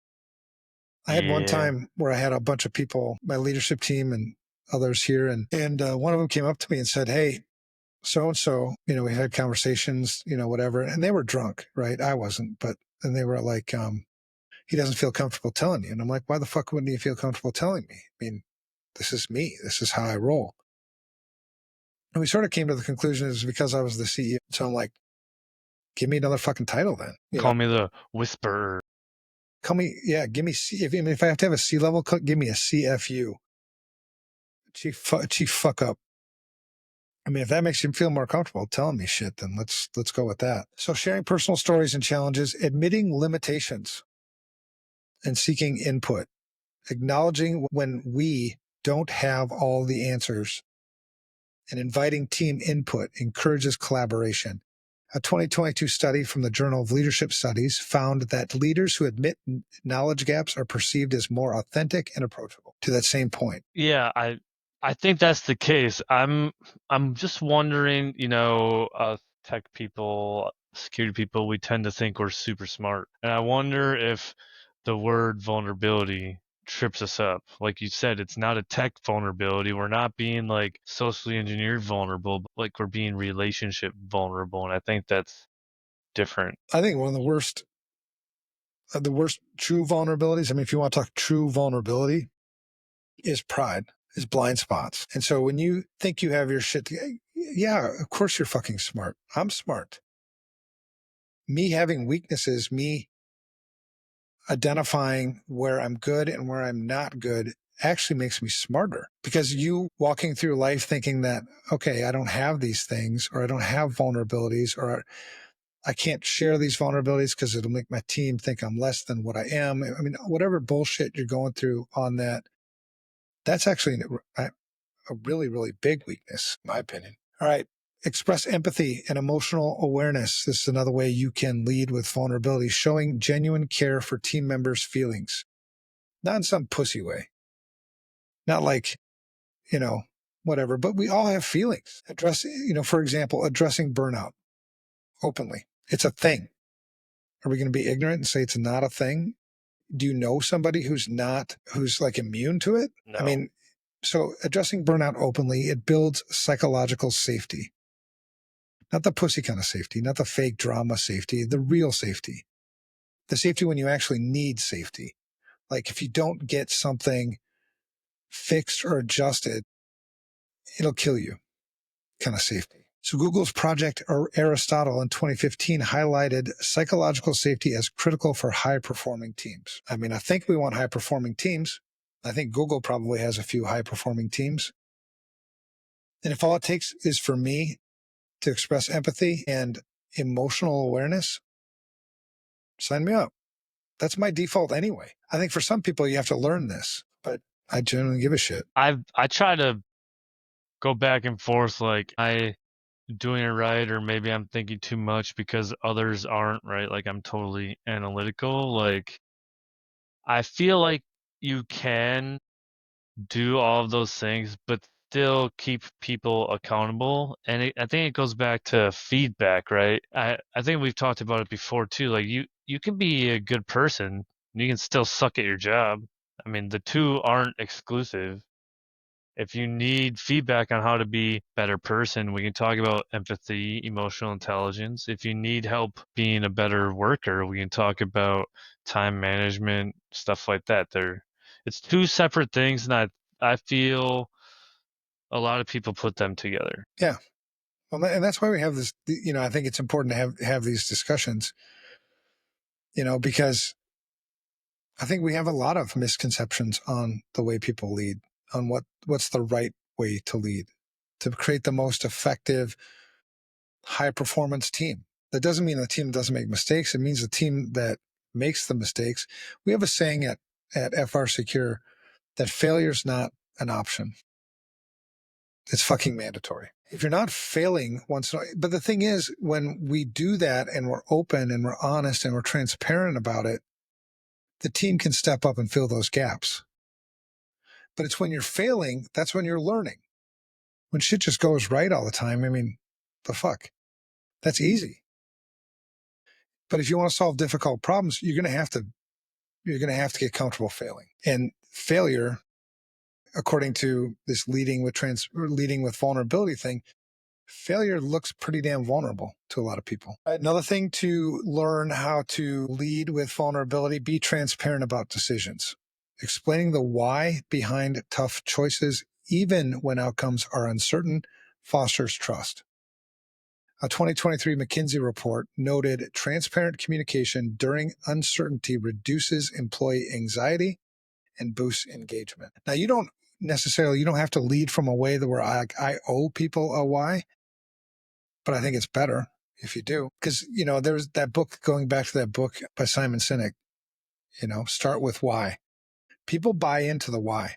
I had one Yeah. time where I had a bunch of people, my leadership team and others here, and one of them came up to me and said, "Hey, so and so, we had conversations, whatever," and they were drunk, right? I wasn't, but and they were like, "He doesn't feel comfortable telling you," and I'm like, "Why the fuck wouldn't he feel comfortable telling me? I mean, this is me. This is how I roll." And we sort of came to the conclusion it's because I was the CEO. So I'm like, give me another fucking title then. Call me the whisperer. Call me, yeah, give me C. If I have to have a C level, give me a CFU, chief fuck up. I mean, if that makes you feel more comfortable telling me shit, then let's go with that. So sharing personal stories and challenges, admitting limitations and seeking input, acknowledging when we don't have all the answers, and inviting team input encourages collaboration. A 2022 study from the Journal of Leadership Studies found that leaders who admit knowledge gaps are perceived as more authentic and approachable. To that same point, Yeah, I think that's the case. I'm just wondering, tech people, security people, we tend to think we're super smart. And I wonder if the word vulnerability trips us up. Like you said, it's not a tech vulnerability. We're not being like socially engineered vulnerable, but like we're being relationship vulnerable. And I think that's different. I think one of the worst true vulnerabilities. I mean, if you want to talk true vulnerability, is pride, is blind spots. And so when you think you have your shit together, yeah, of course you're fucking smart. I'm smart. Me having weaknesses, me identifying where I'm good and where I'm not good actually makes me smarter because you walking through life thinking that, okay, I don't have these things or I don't have vulnerabilities or I can't share these vulnerabilities because it'll make my team think I'm less than what I am. I mean, whatever bullshit you're going through on that, that's actually a really, really big weakness, in my opinion. All right. Express empathy and emotional awareness. This is another way you can lead with vulnerability, showing genuine care for team members' feelings, not in some pussy way, not like, you know, whatever, but we all have feelings. For example, addressing burnout openly. It's a thing. Are we going to be ignorant and say it's not a thing? Do you know somebody who's like immune to it? I No. mean, so addressing burnout openly, it builds psychological safety. Not the pussy kind of safety, not the fake drama safety, the real safety. The safety when you actually need safety. Like if you don't get something fixed or adjusted, it'll kill you kind of safety. So Google's Project Aristotle in 2015 highlighted psychological safety as critical for high performing teams. I mean, I think we want high performing teams. I think Google probably has a few high performing teams. And if all it takes is for me to express empathy and emotional awareness, sign me up. That's my default anyway. I think for some people, you have to learn this, but I genuinely give a shit. I try to go back and forth like I doing it right or maybe I'm thinking too much because others aren't, right? Like I'm totally analytical. Like I feel like you can do all of those things, but still keep people accountable. And I think it goes back to feedback, right? I think we've talked about it before too. Like you can be a good person, and you can still suck at your job. I mean, the two aren't exclusive. If you need feedback on how to be a better person, we can talk about empathy, emotional intelligence. If you need help being a better worker, we can talk about time management, stuff like that. It's two separate things, and I feel a lot of people put them together. Yeah. Well, and that's why we have this. I think it's important to have these discussions. Because I think we have a lot of misconceptions on the way people lead, on what's the right way to lead, to create the most effective, high performance team. That doesn't mean the team doesn't make mistakes. It means the team that makes the mistakes. We have a saying at FR Secure that failure is not an option. It's fucking mandatory. If you're not failing once in a while, but the thing is, when we do that and we're open and we're honest and we're transparent about it, the team can step up and fill those gaps. But it's when you're failing, that's when you're learning. When shit just goes right all the time, I mean, the fuck? That's easy. But if you want to solve difficult problems, you're gonna have to get comfortable failing. And failure, according to this leading with vulnerability thing, failure looks pretty damn vulnerable to a lot of people. Another thing to learn how to lead with vulnerability, be transparent about decisions. Explaining the why behind tough choices, even when outcomes are uncertain, fosters trust. A 2023 McKinsey report noted transparent communication during uncertainty reduces employee anxiety and boosts engagement. Now, you don't have to lead from a way that where I owe people a why, but I think it's better if you do. Because, there's that book, going back to that book by Simon Sinek, start with why. People buy into the why.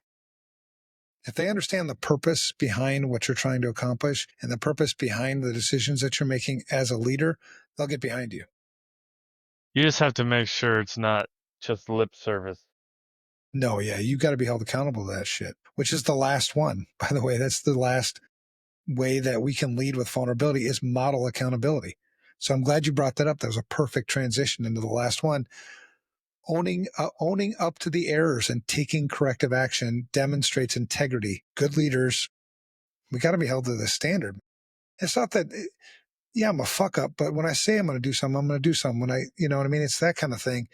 If they understand the purpose behind what you're trying to accomplish and the purpose behind the decisions that you're making as a leader, they'll get behind you. You just have to make sure it's not just lip service. No, yeah, you got to be held accountable to that shit, which is the last one. By the way, that's the last way that we can lead with vulnerability is model accountability. So I'm glad you brought that up. That was a perfect transition into the last one. Owning up to the errors and taking corrective action demonstrates integrity. Good leaders, we got to be held to the standard. It's not that, yeah, I'm a fuck up, but when I say I'm going to do something, I'm going to do something. When you know what I mean? It's that kind of thing.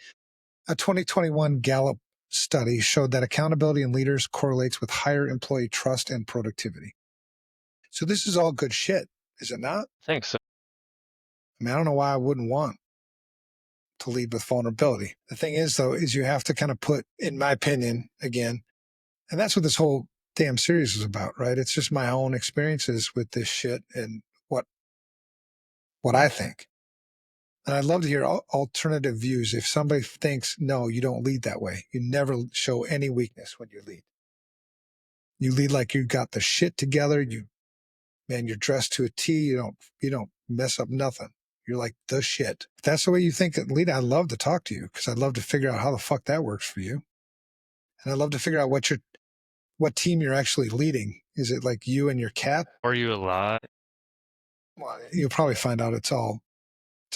A 2021 Gallup study showed that accountability in leaders correlates with higher employee trust and productivity. So this is all good shit, is it not? Thanks. I mean, I don't know why I wouldn't want to lead with vulnerability. The thing is, though, is you have to kind of put, in my opinion, again, and that's what this whole damn series is about, right? It's just my own experiences with this shit and what I think. And I'd love to hear alternative views. If somebody thinks, no, you don't lead that way. You never show any weakness when you lead. You lead like you got the shit together. You're dressed to a T. You don't mess up nothing. You're like the shit. If that's the way you think it lead, I'd love to talk to you because I'd love to figure out how the fuck that works for you. And I'd love to figure out what team you're actually leading. Is it like you and your cat? Are you alive? Well, you'll probably find out it's all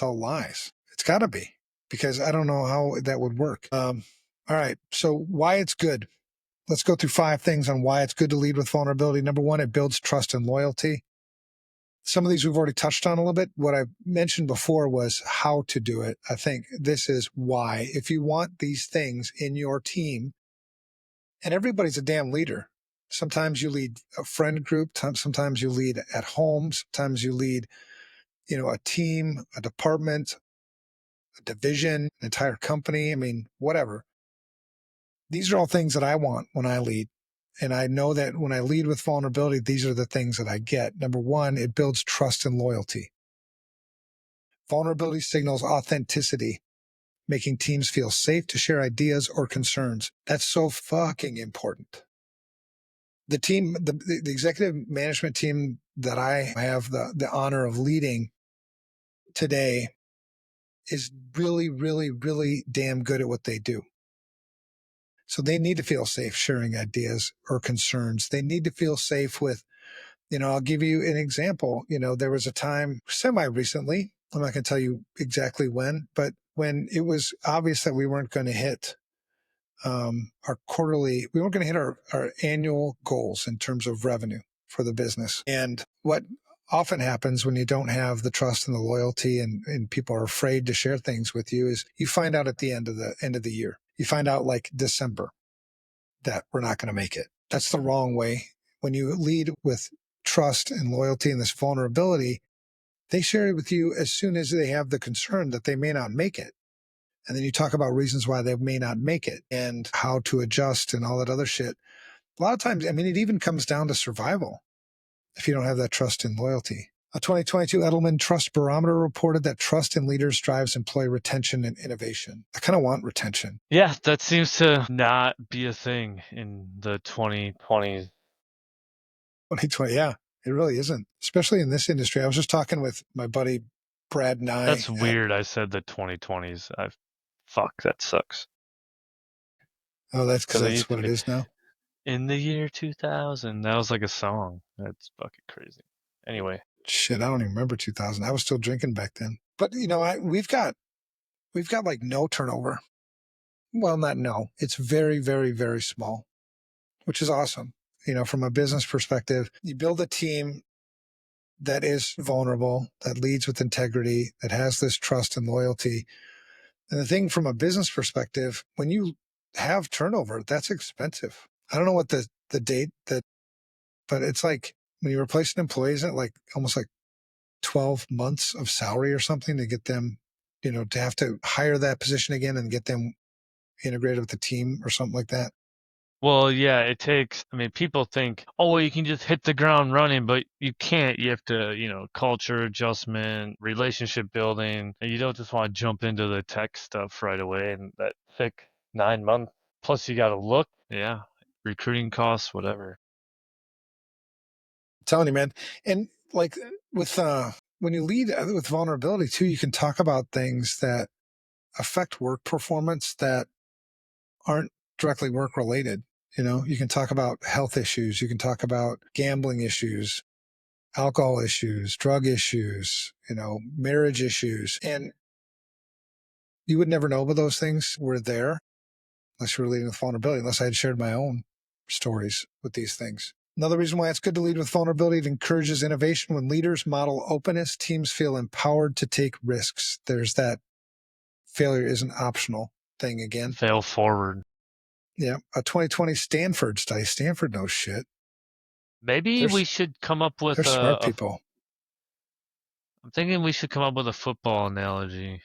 lies. It's got to be because I don't know how that would work. All right. So why it's good. Let's go through 5 things on why it's good to lead with vulnerability. Number 1, it builds trust and loyalty. Some of these we've already touched on a little bit. What I mentioned before was how to do it. I think this is why. If you want these things in your team, and everybody's a damn leader. Sometimes you lead a friend group. Sometimes you lead at home. Sometimes you lead, a team, a department, a division, an entire company. I mean, whatever. These are all things that I want when I lead. And I know that when I lead with vulnerability, these are the things that I get. Number 1, it builds trust and loyalty. Vulnerability signals authenticity, making teams feel safe to share ideas or concerns. That's so fucking important. The team, the executive management team that I have the honor of leading today is really, really, really damn good at what they do. So they need to feel safe sharing ideas or concerns. They need to feel safe with, I'll give you an example. There was a time semi recently, I'm not going to tell you exactly when, but when it was obvious that we weren't going to hit our quarterly, we weren't going to hit our annual goals in terms of revenue for the business. And what often happens when you don't have the trust and the loyalty and people are afraid to share things with you is you find out at the end of the year. You find out like December that we're not going to make it. That's the wrong way. When you lead with trust and loyalty and this vulnerability, they share it with you as soon as they have the concern that they may not make it. And then you talk about reasons why they may not make it and how to adjust and all that other shit. A lot of times, I mean, it even comes down to survival if you don't have that trust and loyalty. A 2022 Edelman Trust Barometer reported that trust in leaders drives employee retention and innovation. I kind of want retention. Yeah, that seems to not be a thing in the 2020s. 2020, yeah, it really isn't, especially in this industry. I was just talking with my buddy Brad Nye That's at, weird. I said the 2020s. Fuck, that sucks. oh, that's because Because it that's used to what it be is now. in the year 2000. That was like a song. That's fucking crazy. Anyway, Shit, I don't even remember 2000. I was still drinking back then. But you know, we've got like no turnover. Well, not no. It's very, very, very small, which is awesome. You know, from a business perspective, you build a team that is vulnerable, that leads with integrity, that has this trust and loyalty. And the thing from a business perspective, when you have turnover, that's expensive. I don't know what the date that, but it's like when you replace an employee, isn't it like almost like 12 months of salary or something to get them, you know, to have to hire that position again and get them integrated with the team or something like that. well, yeah, it takes, I mean, people think, oh, well, you can just hit the ground running, but you can't. You have to, culture adjustment, relationship building. And you don't just want to jump into the tech stuff right away. And that thick 9 months, plus you got to look, yeah, recruiting costs, whatever. I'm telling you, man. And like with, when you lead with vulnerability too, you can talk about things that affect work performance that aren't directly work related. You know, you can talk about health issues, you can talk about gambling issues, alcohol issues, drug issues, you know, marriage issues. And you would never know about those things were there unless you were leading with vulnerability, unless I had shared my own stories with these things. Another reason why it's good to lead with vulnerability, it encourages innovation. When leaders model openness, teams feel empowered to take risks. There's that failure isn't optional thing again. Fail forward. Yeah. A 2020 Stanford study. Stanford knows shit. Maybe They're, we should come up they're with smart people. I'm thinking we should come up with a football analogy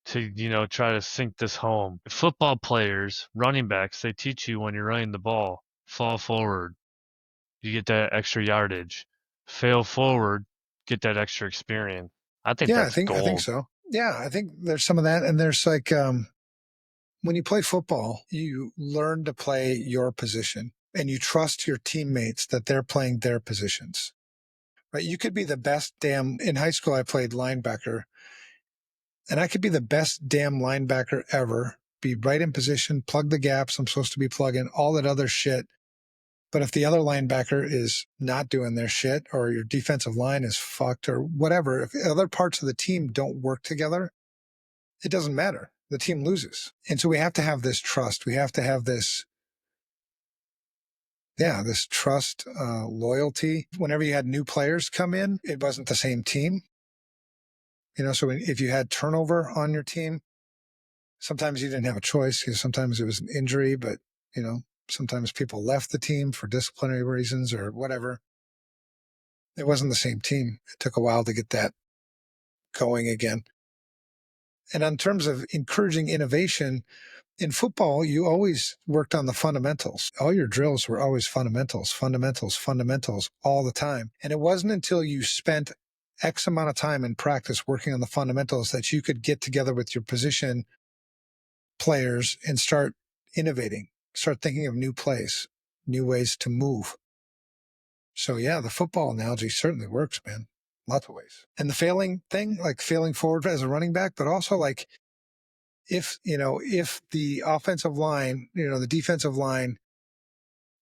to, try to sink this home. Football players, running backs, they teach you when you're running the ball, fall forward, you get that extra yardage. Fail forward, get that extra experience. I think Yeah, that's I think gold. so. Yeah, I think there's some of that. And there's like, when you play football, you learn to play your position and you trust your teammates that they're playing their positions. Right? You could be the best damn in high school. I played linebacker, and I could be the best damn linebacker ever. Be right in position, plug the gaps I'm supposed to be plugging, all that other shit. But if the other linebacker is not doing their shit, or your defensive line is fucked, or whatever, if other parts of the team don't work together, it doesn't matter. The team loses. And so we have to have this trust. We have to have this, yeah, this trust, loyalty. Whenever you had new players come in, it wasn't the same team. You know, so if you had turnover on your team, sometimes you didn't have a choice because sometimes it was an injury, but, you know, sometimes people left the team for disciplinary reasons or whatever. It wasn't the same team. It took a while to get that going again. And in terms of encouraging innovation, in football, you always worked on the fundamentals. All your drills were always fundamentals, fundamentals, fundamentals all the time. And it wasn't until you spent X amount of time in practice working on the fundamentals that you could get together with your position players and start innovating, start thinking of new plays, new ways to move. So, yeah, the football analogy certainly works, man. Lots of ways. And the failing thing, like failing forward as a running back, but also like if the offensive line, the defensive line,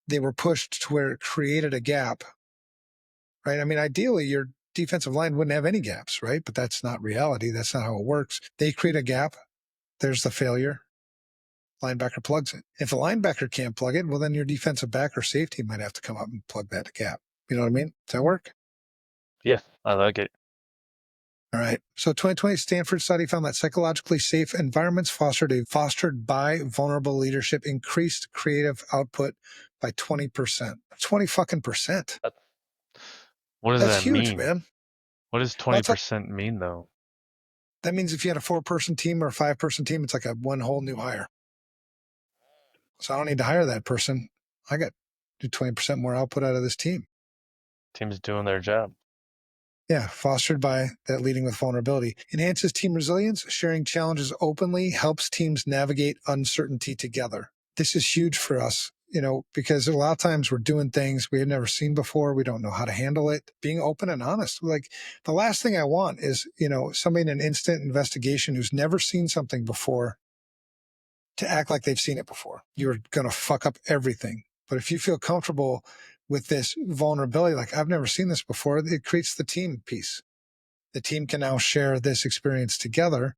they were pushed to where it created a gap, right? I mean, ideally, your defensive line wouldn't have any gaps, right? But that's not reality. That's not how it works. They create a gap. There's the failure. Linebacker plugs it. If the linebacker can't plug it, well, then your defensive back or safety might have to come up and plug that gap. You know what I mean? Does that work? Yeah, I like it. All right. So 2020 Stanford study found that psychologically safe environments fostered by vulnerable leadership increased creative output by 20%. 20 fucking percent. That's, what does That's that huge, mean? man. What does Well, it's like, 20% mean though? that means if you had a 4-person team or a 5-person team, it's like a one whole new hire. So I don't need to hire that person. I got do 20% more output out of this team. Team's doing their job. Yeah, fostered by that leading with vulnerability. Enhances team resilience, sharing challenges openly helps teams navigate uncertainty together. This is huge for us, because a lot of times we're doing things we have never seen before. We don't know how to handle it. Being open and honest. Like the last thing I want is, somebody in an instant investigation who's never seen something before to act like they've seen it before. You're going to fuck up everything. But if you feel comfortable with this vulnerability, like I've never seen this before, it creates the team piece. The team can now share this experience together.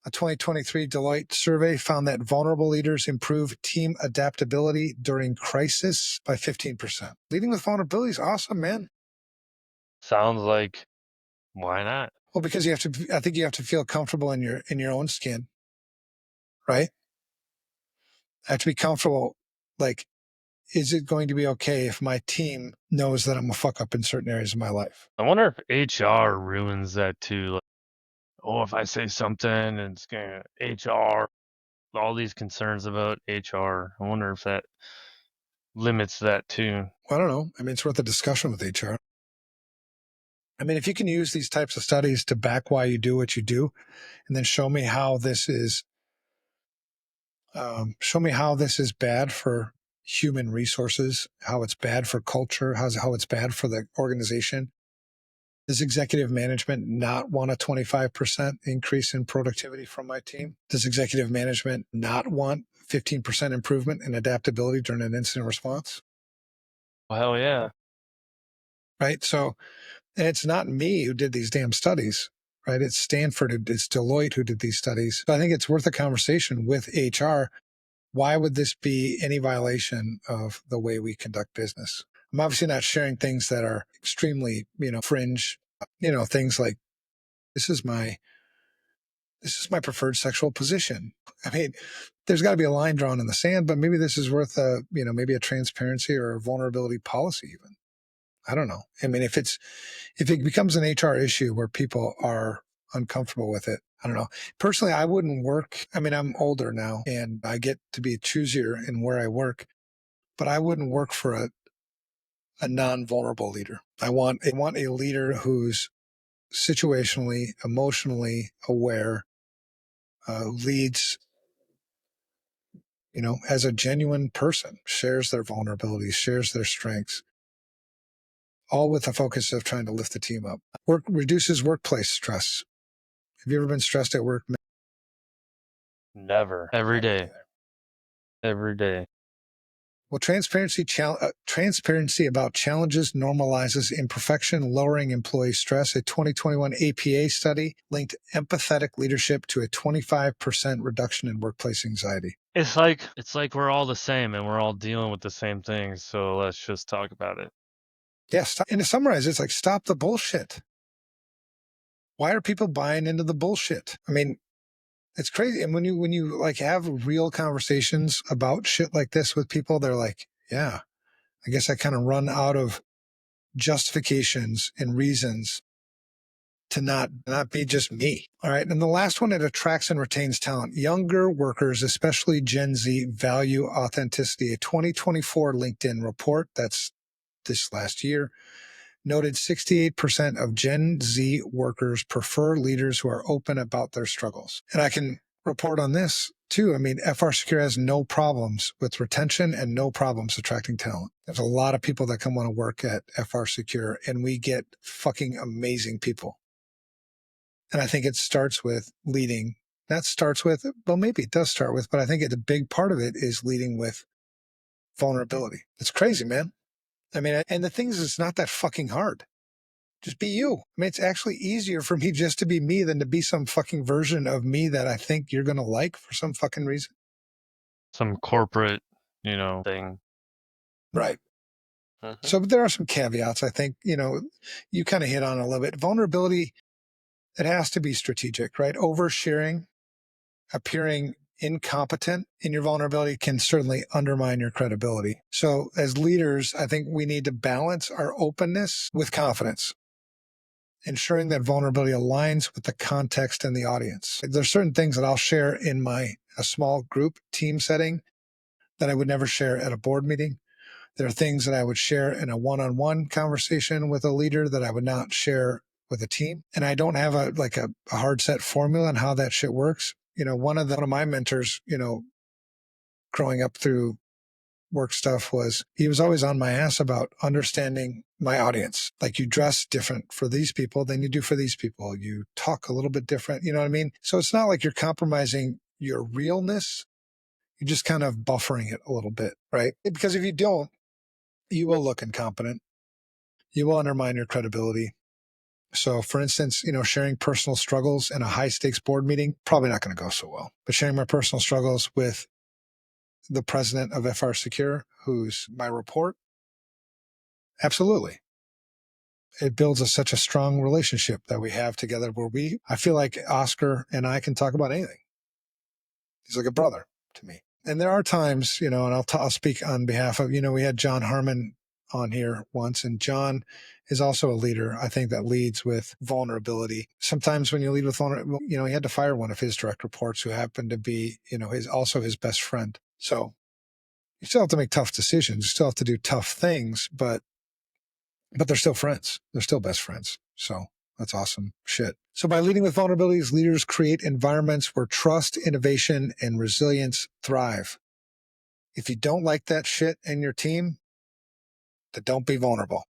A 2023 Deloitte survey found that vulnerable leaders improve team adaptability during crisis by 15%. Leading with vulnerability is awesome, man. Sounds like, why not? Well, because I think you have to feel comfortable in your own skin, right? I have to be comfortable. Like, is it going to be okay if my team knows that I'm a fuck up in certain areas of my life? I wonder if HR ruins that too. Like, oh, if I say something and it's gonna HR, all these concerns about HR. I wonder if that limits that too. Well, I don't know. I mean, it's worth a discussion with HR. I mean, if you can use these types of studies to back why you do what you do, and then show me how this is bad for human resources, how it's bad for culture, how it's bad for the organization. Does executive management not want a 25% increase in productivity from my team? Does executive management not want 15% improvement in adaptability during an incident response? Well, hell yeah. Right. So, and it's not me who did these damn studies, right? It's Stanford, it's Deloitte who did these studies. So I think it's worth a conversation with HR. Why would this be any violation of the way we conduct business? I'm obviously not sharing things that are extremely, fringe, things like this is my preferred sexual position. I mean, there's got to be a line drawn in the sand, but maybe this is worth maybe a transparency or a vulnerability policy even. I don't know. I mean, if it becomes an HR issue where people are uncomfortable with it, I don't know. Personally, I wouldn't work. I mean, I'm older now and I get to be choosier in where I work, but I wouldn't work for a non-vulnerable leader. I want a leader who's situationally, emotionally aware, leads, as a genuine person, shares their vulnerabilities, shares their strengths, all with the focus of trying to lift the team up. Work reduces workplace stress. Have you ever been stressed at work? Never. Every day. Every day. Well, transparency about challenges normalizes imperfection, lowering employee stress. A 2021 APA study linked empathetic leadership to a 25% reduction in workplace anxiety. It's like we're all the same and we're all dealing with the same things, so let's just talk about it. Yes. And to summarize, it's like, stop the bullshit. Why are people buying into the bullshit? I mean, it's crazy. And when you like have real conversations about shit like this with people, they're like, yeah, I guess I kind of run out of justifications and reasons to not be just me. All right. And the last one, it attracts and retains talent. Younger workers, especially Gen Z, value authenticity. A 2024 LinkedIn report, that's this last year, noted 68% of Gen Z workers prefer leaders who are open about their struggles. And I can report on this too. I mean, FR Secure has no problems with retention and no problems attracting talent. There's a lot of people that come want to work at FR Secure, and we get fucking amazing people. And I think it starts with leading. That starts with, well, maybe it does start with, but I think the big part of it is leading with vulnerability. It's crazy, man. I mean, and the thing is, it's not that fucking hard. Just be you. I mean, it's actually easier for me just to be me than to be some fucking version of me that I think you're going to like for some fucking reason. some corporate, thing. Right. Hmm. So there are some caveats. I think, you kind of hit on a little bit. Vulnerability, it has to be strategic, right? Oversharing, appearing incompetent in your vulnerability can certainly undermine your credibility. So as leaders, I think we need to balance our openness with confidence, ensuring that vulnerability aligns with the context and the audience. There's certain things that I'll share in a small group team setting that I would never share at a board meeting. There are things that I would share in a one-on-one conversation with a leader that I would not share with a team. And I don't have a hard set formula on how that shit works. One of my mentors, growing up through work stuff was he was always on my ass about understanding my audience. Like, you dress different for these people than you do for these people. You talk a little bit different. You know what I mean? So it's not like you're compromising your realness. You're just kind of buffering it a little bit, right? Because if you don't, you will look incompetent. You will undermine your credibility. So, for instance, sharing personal struggles in a high stakes board meeting, probably not going to go so well. But sharing my personal struggles with the president of FR Secure, who's my report, absolutely. It builds such a strong relationship that we have together where I feel like Oscar and I can talk about anything. He's like a brother to me. And there are times, and I'll speak on behalf of, we had John Harmon on here once, and John is also a leader, I think, that leads with vulnerability. Sometimes when you lead with vulnerability, he had to fire one of his direct reports who happened to be, his best friend. So you still have to make tough decisions. You still have to do tough things, but they're still friends. They're still best friends. So that's awesome shit. So by leading with vulnerabilities, leaders create environments where trust, innovation, and resilience thrive. If you don't like that shit in your team, then don't be vulnerable.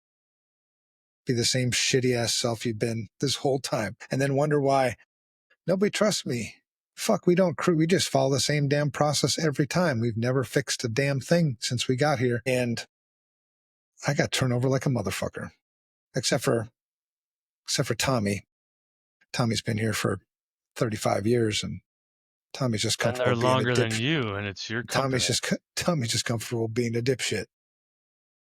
Be the same shitty ass self you've been this whole time, and then wonder why nobody trusts me. Fuck, we just follow the same damn process every time. We've never fixed a damn thing since we got here. And I got turned over like a motherfucker. Except for Tommy. Tommy's been here for 35 years, and Tommy's just Been comfortable there being a longer than dip. you, and it's your Tommy's company. just Tommy's just comfortable being a dipshit.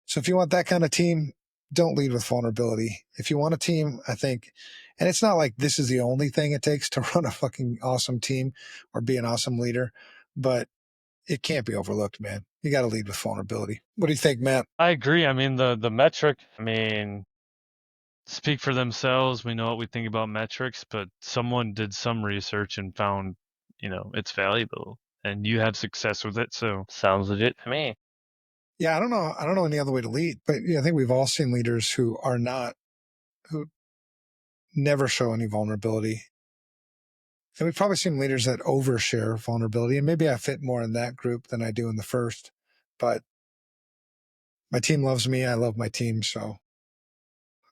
So if you want that kind of team, don't lead with vulnerability. If you want a team, I think, and it's not like this is the only thing it takes to run a fucking awesome team or be an awesome leader, but it can't be overlooked, man. You got to lead with vulnerability. What do you think, Matt? I agree. I mean, the metric, speak for themselves. We know what we think about metrics, but someone did some research and found, it's valuable, and you have success with it. So sounds legit to me. Yeah, I don't know. I don't know any other way to lead, but I think we've all seen leaders who never show any vulnerability. And we've probably seen leaders that overshare vulnerability. And maybe I fit more in that group than I do in the first. But my team loves me. I love my team. So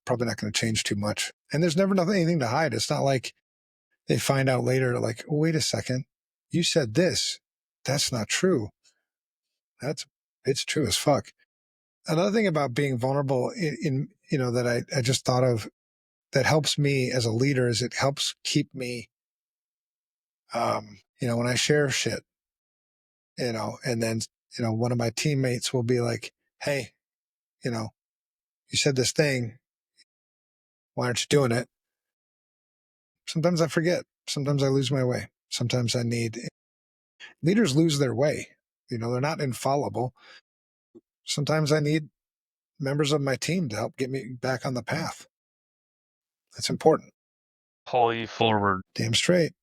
probably not going to change too much. And there's never anything to hide. It's not like they find out later, like, oh, wait a second, you said this. That's not true. It's true as fuck. Another thing about being vulnerable that I just thought of that helps me as a leader is it helps keep me, when I share shit, and then, one of my teammates will be like, hey, you know, you said this thing. Why aren't you doing it? Sometimes I forget. Sometimes I lose my way. Sometimes leaders lose their way. They're not infallible. Sometimes I need members of my team to help get me back on the path. That's important. Pull you forward. Damn straight.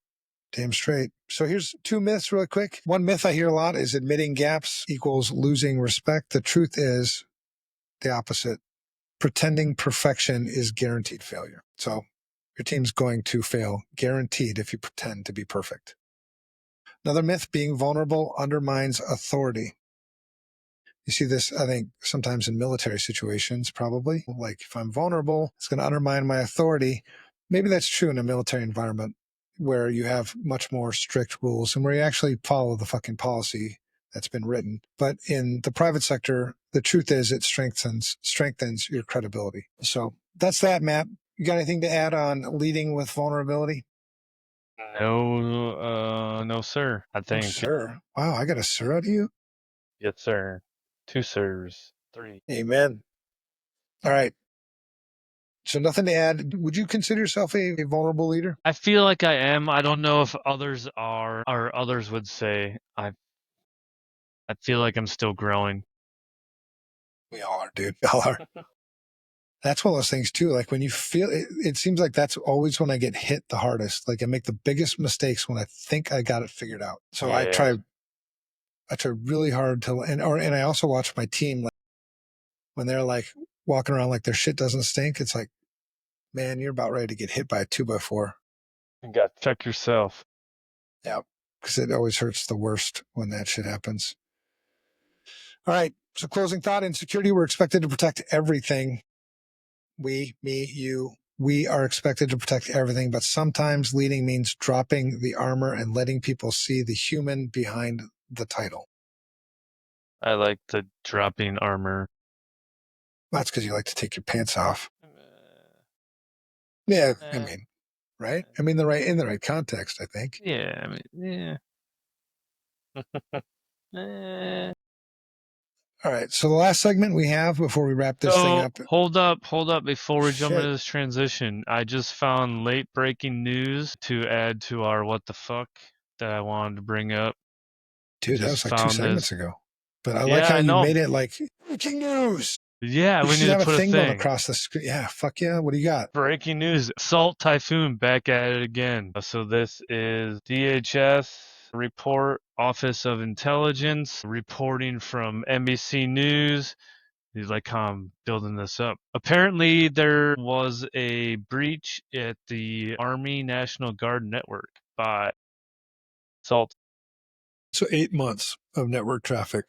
Damn straight. So here's two myths really quick. One myth I hear a lot is admitting gaps equals losing respect. The truth is the opposite. Pretending perfection is guaranteed failure. So your team's going to fail, guaranteed, if you pretend to be perfect. Another myth, being vulnerable undermines authority. You see this, I think, sometimes in military situations, probably. Like, if I'm vulnerable, it's going to undermine my authority. Maybe that's true in a military environment where you have much more strict rules and where you actually follow the fucking policy that's been written. But in the private sector, the truth is it strengthens your credibility. So that's that, Matt. You got anything to add on leading with vulnerability? No, no, sir. I Oh, think. sir. Wow, I got a sir out of you? Yes, sir. Two sirs. Three. Amen. All right. So nothing to add. Would you consider yourself a vulnerable leader? I feel like I am. I don't know if others are, or others would say. I feel like I'm still growing. We all are, dude. We all are. That's one of those things too. Like when you feel it, it seems like that's always when I get hit the hardest. Like I make the biggest mistakes when I think I got it figured out. So Yeah. I try really hard to, and I also watch my team like, when they're like walking around like their shit doesn't stink. It's like, man, you're about ready to get hit by a 2x4. You got to check yourself. Yeah. Because it always hurts the worst when that shit happens. All right. So closing thought, in security, we're expected to protect everything. We, me, you, we are expected to protect everything, but sometimes leading means dropping the armor and letting people see the human behind the title. I like the dropping armor. That's because you like to take your pants off. Yeah, I Eh, mean, right? I mean, the right in the right context, I think. yeah, I mean, yeah. Eh. All right. So the last segment we have before we wrap this thing So up. hold up before we jump into Shit, this transition. I just found late breaking news to add to our what the fuck that I wanted to bring up. I dude, that just was like two found segments this. ago. But I like Yeah, how I you know. made it like breaking news. Yeah, We we should need to have a put a thing going thing. across the screen. Yeah, fuck yeah. What do you got? Breaking news. Salt Typhoon back at it again. So this is DHS report, Office of Intelligence, reporting from NBC News. He's like, how I'm building this up. Apparently, there was a breach at the Army National Guard network by Salt. So 8 months of network traffic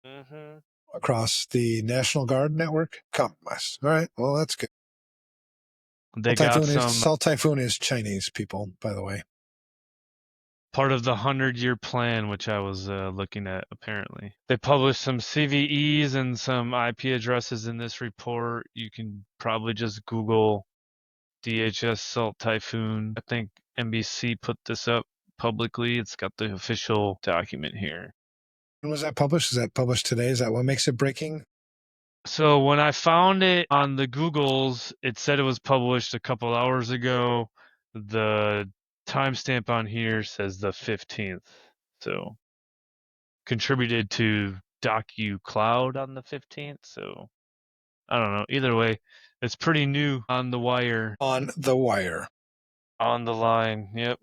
Mm-hmm. across the National Guard network compromised. All right. Well, that's good. They got some Salt Typhoon is Chinese people, by the way. part of the 100-year plan, which I was looking at, apparently. They published some CVEs and some IP addresses in this report. You can probably just Google DHS Salt Typhoon. I think NBC put this up publicly. It's got the official document here. When was that published? Is that published today? Is that what makes it breaking? So when I found it on the Googles, it said it was published a couple hours ago. The timestamp on here says the 15th. So contributed to DocuCloud on the 15th. So I don't know. Either way, it's pretty new on the wire, On the wire. on the line. Yep.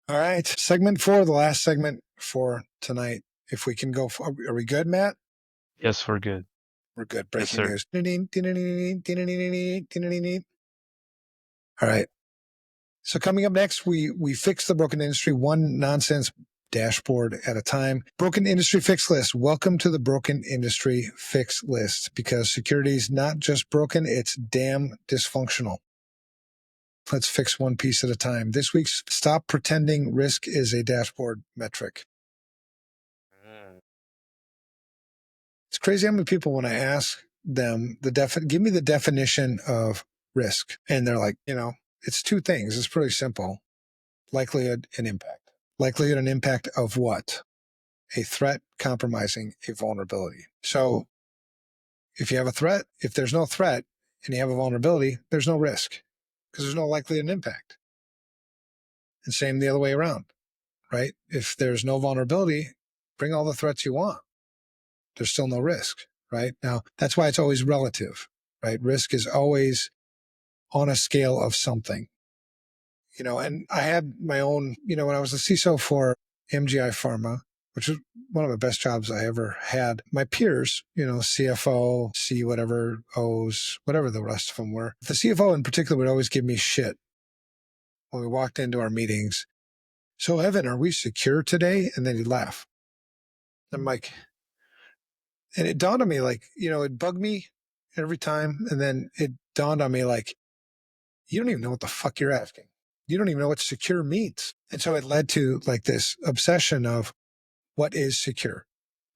All right. Segment four, the last segment for tonight. If we can go, are we good, Matt? Yes, we're good. We're good. Yes, Breaking sir. news. All right. So coming up next, we fix the broken industry one nonsense dashboard at a time. Broken industry fix list. Welcome to the broken industry fix list, because security is not just broken, it's damn dysfunctional. Let's fix one piece at a time. This week's stop pretending risk is a dashboard metric. It's crazy how many people, when I ask them give me the definition of risk, and they're like, it's two things. It's pretty simple: likelihood and impact. Likelihood and impact of what? A threat compromising a vulnerability. So if you have a threat, if there's no threat and you have a vulnerability, there's no risk because there's no likelihood and impact. And same the other way around, right? If there's no vulnerability, bring all the threats you want. There's still no risk, right? Now, that's why it's always relative, right? Risk is always on a scale of something, and I had my own, when I was the CISO for MGI Pharma, which is one of the best jobs I ever had. My peers, CFO, C whatever, O's, whatever the rest of them were. The CFO in particular would always give me shit when we walked into our meetings. So, Evan, are we secure today? And then he'd laugh. I'm like, and it dawned on me, like, it bugged me every time. And then it dawned on me, like, you don't even know what the fuck you're asking. You don't even know what secure means. And so it led to like this obsession of what is secure?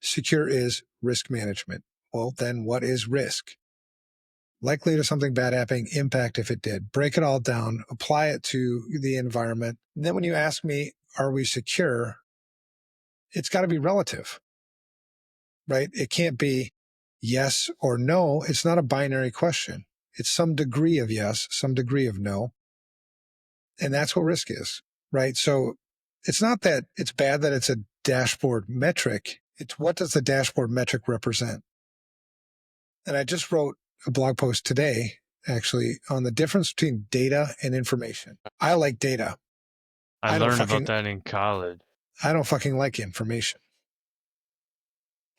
Secure is risk management. Well, then what is risk? likelihood of something bad happening, impact if it did. Break it all down, apply it to the environment. And then when you ask me, are we secure? It's got to be relative, right? It can't be yes or no. It's not a binary question. It's some degree of yes, some degree of no. And that's what risk is, right? So it's not that it's bad that it's a dashboard metric. It's what does the dashboard metric represent? And I just wrote a blog post today, actually, on the difference between data and information. I like data. I I don't learned about fucking that in college. I don't fucking like information.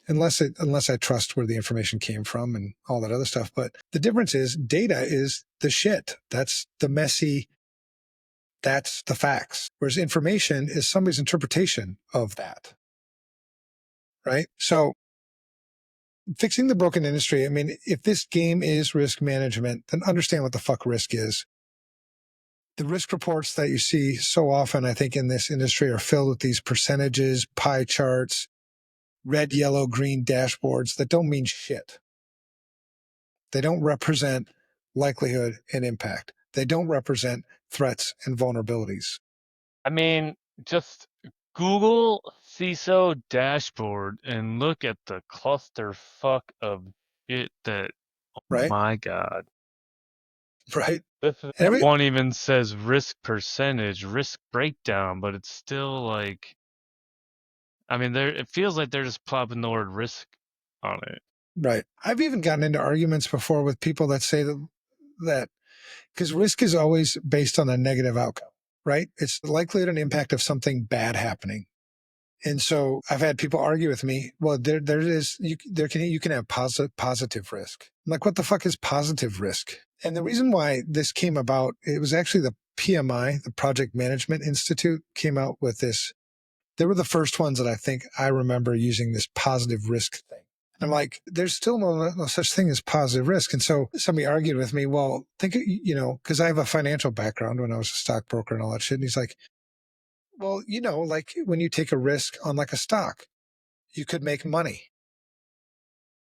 Unless I trust where the information came from and all that other stuff. But the difference is data is the shit. That's the messy, that's the facts. Whereas information is somebody's interpretation of that. Right. So fixing the broken industry, I mean, if this game is risk management, then understand what the fuck risk is. The risk reports that you see so often, I think, in this industry are filled with these percentages, pie charts, red, yellow, green dashboards that don't mean shit. They don't represent likelihood and impact. They don't represent threats and vulnerabilities. I mean, just Google CISO dashboard and look at the clusterfuck of shit that, oh Right. my God. Right. This And every one even says risk percentage, risk breakdown, but it's still like, I mean, it feels like they're just plopping the word risk on it. right. I've even gotten into arguments before with people that say that because risk is always based on a negative outcome, right? It's the likelihood and impact of something bad happening. And so I've had people argue with me. Well, you can have positive risk. I'm like, what the fuck is positive risk? And the reason why this came about, it was actually the PMI, the Project Management Institute, came out with this. They were the first ones that I think I remember using this positive risk thing. I'm like, there's still no such thing as positive risk. And so somebody argued with me, well, because I have a financial background when I was a stockbroker and all that shit. And he's like, well, like when you take a risk on like a stock, you could make money.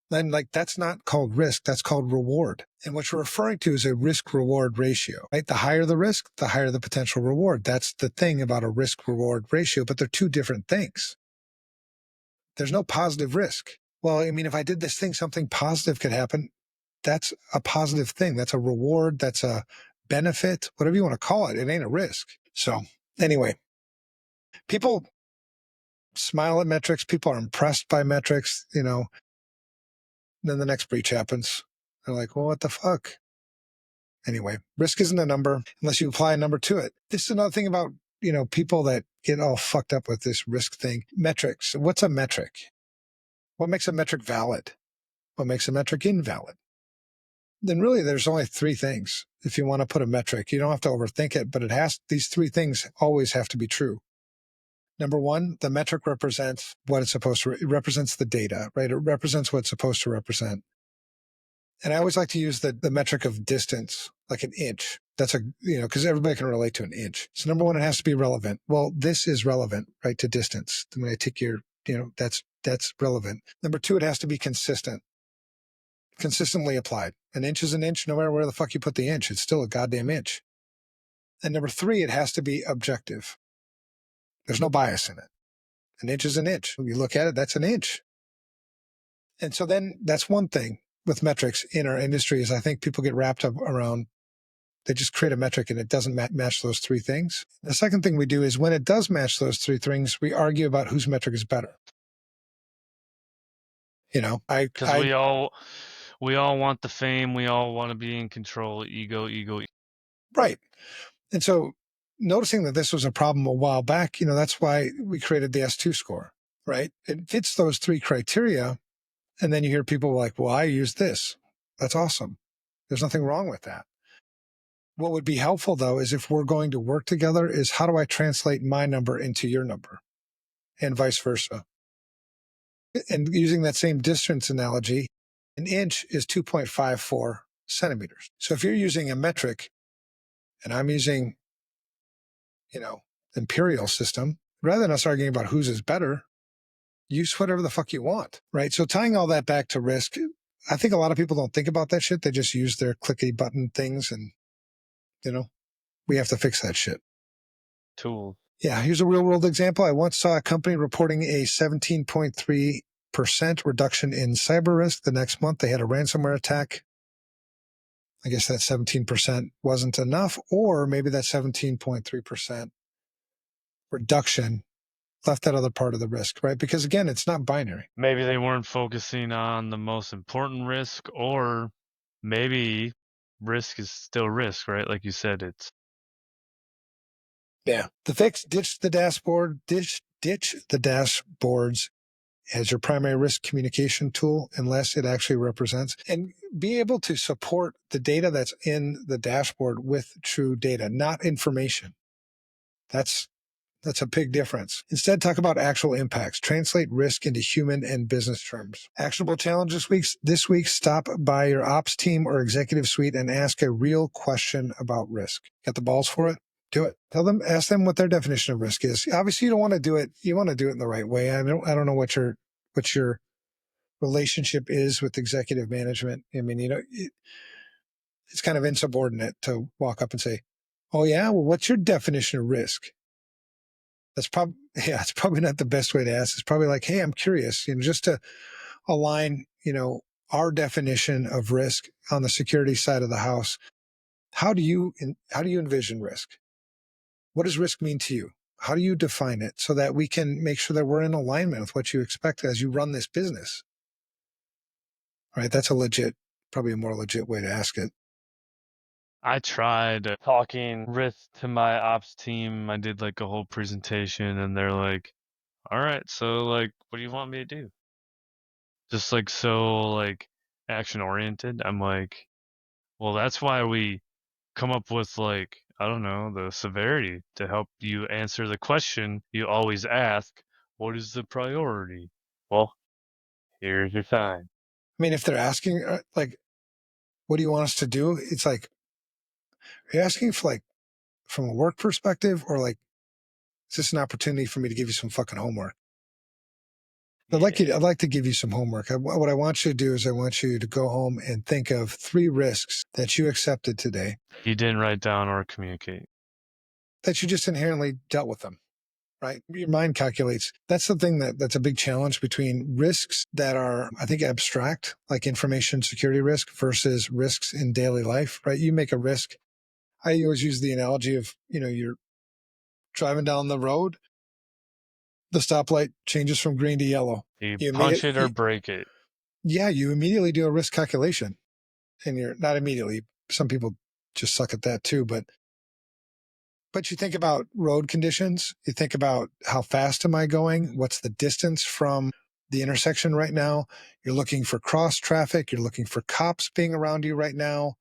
Then like that's not called risk, that's called reward. And what you're referring to is a risk reward ratio, right? The higher the risk, the higher the potential reward. That's the thing about a risk reward ratio, but they're two different things. There's no positive risk. Well, I mean, if I did this thing, something positive could happen. That's a positive thing. That's a reward. That's a benefit, whatever you want to call it. It ain't a risk. So anyway, people smile at metrics. People are impressed by metrics, then the next breach happens. They're like, well, what the fuck? Anyway, risk isn't a number unless you apply a number to it. This is another thing about, people that get all fucked up with this risk thing. Metrics. What's a metric? What makes a metric valid? What makes a metric invalid? Then really there's only three things. If you want to put a metric, you don't have to overthink it, but these three things always have to be true. Number one, the metric represents what it's supposed to, it represents the data, right? It represents what it's supposed to represent. And I always like to use the metric of distance, like an inch. That's because everybody can relate to an inch. So number one, it has to be relevant. Well, this is relevant, right, to distance. When I take that's relevant. Number two, it has to be consistent, consistently applied. An inch is an inch, no matter where the fuck you put the inch. It's still a goddamn inch. And number three, it has to be objective. There's no bias in it. An inch is an inch. When you look at it, that's an inch. And so then that's one thing with metrics in our industry is I think people get wrapped up around, they just create a metric and it doesn't match those three things. The second thing we do is when it does match those three things, we argue about whose metric is better. Because we all want the fame. We all want to be in control. Ego. Right. And so noticing that this was a problem a while back, that's why we created the S2 score, right? It fits those three criteria. And then you hear people like, well, I use this. That's awesome. There's nothing wrong with that. What would be helpful though, is if we're going to work together is how do I translate my number into your number and vice versa? And using that same distance analogy, an inch is 2.54 centimeters. So if you're using a metric and I'm using, imperial system, rather than us arguing about whose is better, use whatever the fuck you want, right? So tying all that back to risk, I think a lot of people don't think about that shit. They just use their clickety button things, and you know, we have to fix that shit. Tool. Yeah, here's a real world example. I once saw a company reporting a 17.3% reduction in cyber risk. The next month, they had a ransomware attack. I guess that 17% wasn't enough, or maybe that 17.3% reduction left that other part of the risk, right? Because again, it's not binary. Maybe they weren't focusing on the most important risk, or maybe risk is still risk, right? Like you said, it's Yeah. The fix, ditch the dashboard, ditch the dashboards as your primary risk communication tool unless it actually represents, and be able to support the data that's in the dashboard with true data, not information. That's a big difference. Instead, talk about actual impacts. Translate risk into human and business terms. Actionable challenge this week, stop by your ops team or executive suite and ask a real question about risk. Got the balls for it? Do it. Ask them what their definition of risk is. Obviously, you don't want to do it. You want to do it in the right way. I don't know what your relationship is with executive management. I mean, it's kind of insubordinate to walk up and say, "Oh yeah, well, what's your definition of risk?" That's probably yeah, it's probably not the best way to ask. It's probably like, "Hey, I'm curious," just to align, our definition of risk on the security side of the house. How do you envision risk? What does risk mean to you? How do you define it so that we can make sure that we're in alignment with what you expect as you run this business? Right? That's probably a more legit way to ask it. I tried talking risk to my ops team. I did like a whole presentation and they're like, "All right, so like what do you want me to do?" Just like so like action oriented. I'm like, "Well, that's why we come up with like, I don't know, the severity to help you answer the question you always ask, what is the priority?" Well, here's your sign. I mean, if they're asking, like, what do you want us to do? It's like, are you asking for like from a work perspective, or like, is this an opportunity for me to give you some fucking homework? Yeah. I'd like to give you some homework. What I want you to do is I want you to go home and think of 3 risks that you accepted today You didn't write down or communicate. that you just inherently dealt with them. Right? Your mind calculates. That's the thing that's a big challenge between risks that are, I think, abstract, like information security risk versus risks in daily life, right? You make a risk. I always use the analogy of, you're driving down the road, the stoplight changes from green to yellow. You You punch it or immediately, break it. yeah, you immediately do a risk calculation, and you're not immediately. Some people just suck at that too, but you think about road conditions. You think about how fast am I going? What's the distance from the intersection right now? You're looking for cross traffic. You're looking for cops being around you right now.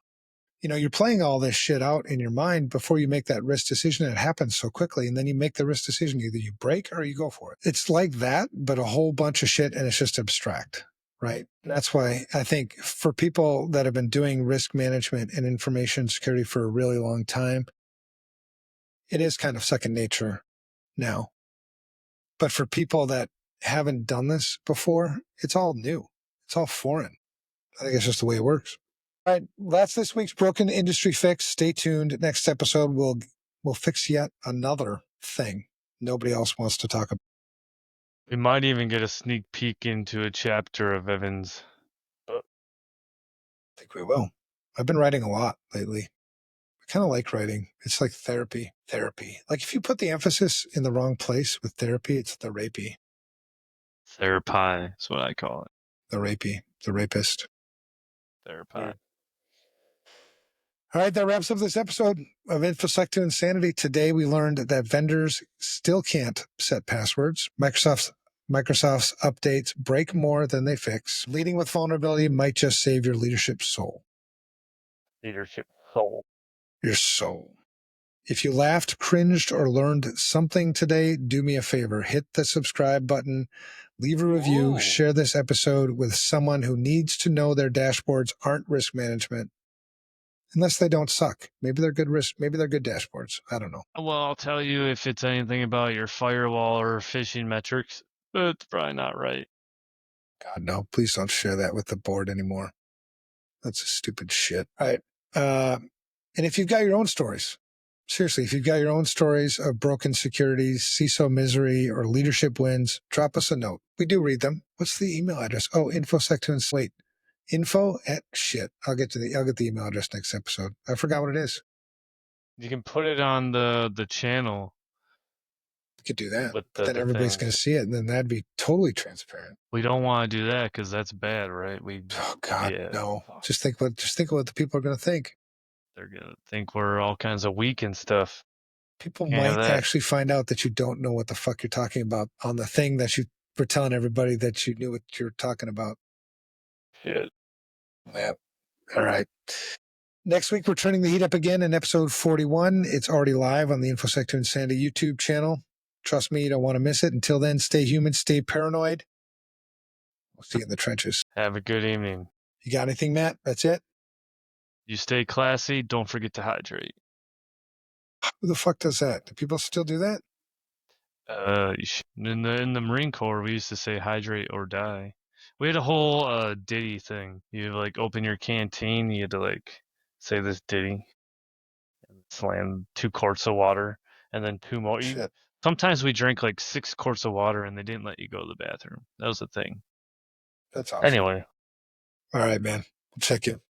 You're playing all this shit out in your mind before you make that risk decision. It happens so quickly. And then you make the risk decision. Either you break or you go for it. It's like that, but a whole bunch of shit, and it's just abstract. Right. That's why I think for people that have been doing risk management and information security for a really long time, it is kind of second nature now. But for people that haven't done this before, it's all new. It's all foreign. I think it's just the way it works. All right, that's this week's Broken Industry Fix. Stay tuned. Next episode, we'll fix yet another thing nobody else wants to talk about. We might even get a sneak peek into a chapter of Evan's book. I think we will. I've been writing a lot lately. I kind of like writing. It's like therapy. Therapy. Like if you put the emphasis in the wrong place with therapy, it's the rapey. Therapy is what I call it. The rapist. Therapy. Yeah. All right, that wraps up this episode of Infosec to Insanity. Today, we learned that vendors still can't set passwords. Microsoft's updates break more than they fix. Leading with vulnerability might just save your leadership soul. Leadership soul. Your soul. If you laughed, cringed, or learned something today, do me a favor. Hit the subscribe button, leave a review, Ooh. share this episode with someone who needs to know their dashboards aren't risk management. Unless they don't suck. Maybe they're good risk. Maybe they're good dashboards. I don't know. Well, I'll tell you if it's anything about your firewall or phishing metrics, but it's probably not right. God, no. Please don't share that with the board anymore. That's a stupid shit. All right. And if you've got your own stories, seriously, if you've got your own stories of broken securities, CISO misery, or leadership wins, drop us a note. We do read them. What's the email address? Oh, infosec to wait. Info at shit. I'll get the email address next episode. I forgot what it is. You can put it on the channel We could do that, with but then the everybody's going to things. see it, and then that'd be totally transparent. We don't want to do that because that's bad, right? Oh God, Yeah, no. fuck. Just think what the people are going to think. They're gonna think we're all kinds of weak and stuff. People Can't have might that. actually find out that you don't know what the fuck you're talking about on the thing that you were telling everybody that you knew what you're talking about. Shit. Yeah. All right. Next week, we're turning the heat up again in episode 41. It's already live on the InfoSec to Insanity YouTube channel. Trust me, you don't want to miss it. Until then, stay human, stay paranoid. We'll see you in the trenches. Have a good evening. You got anything, Matt? That's it? You stay classy. Don't forget to hydrate. Who the fuck does that? Do people still do that? In the Marine Corps, we used to say hydrate or die. We had a whole ditty thing. You like open your canteen, you had to like say this ditty and slam 2 quarts of water and then two more. Shit. Sometimes we drank like 6 quarts of water and they didn't let you go to the bathroom. That was the thing. That's awesome. Anyway. All right, man. We'll check you.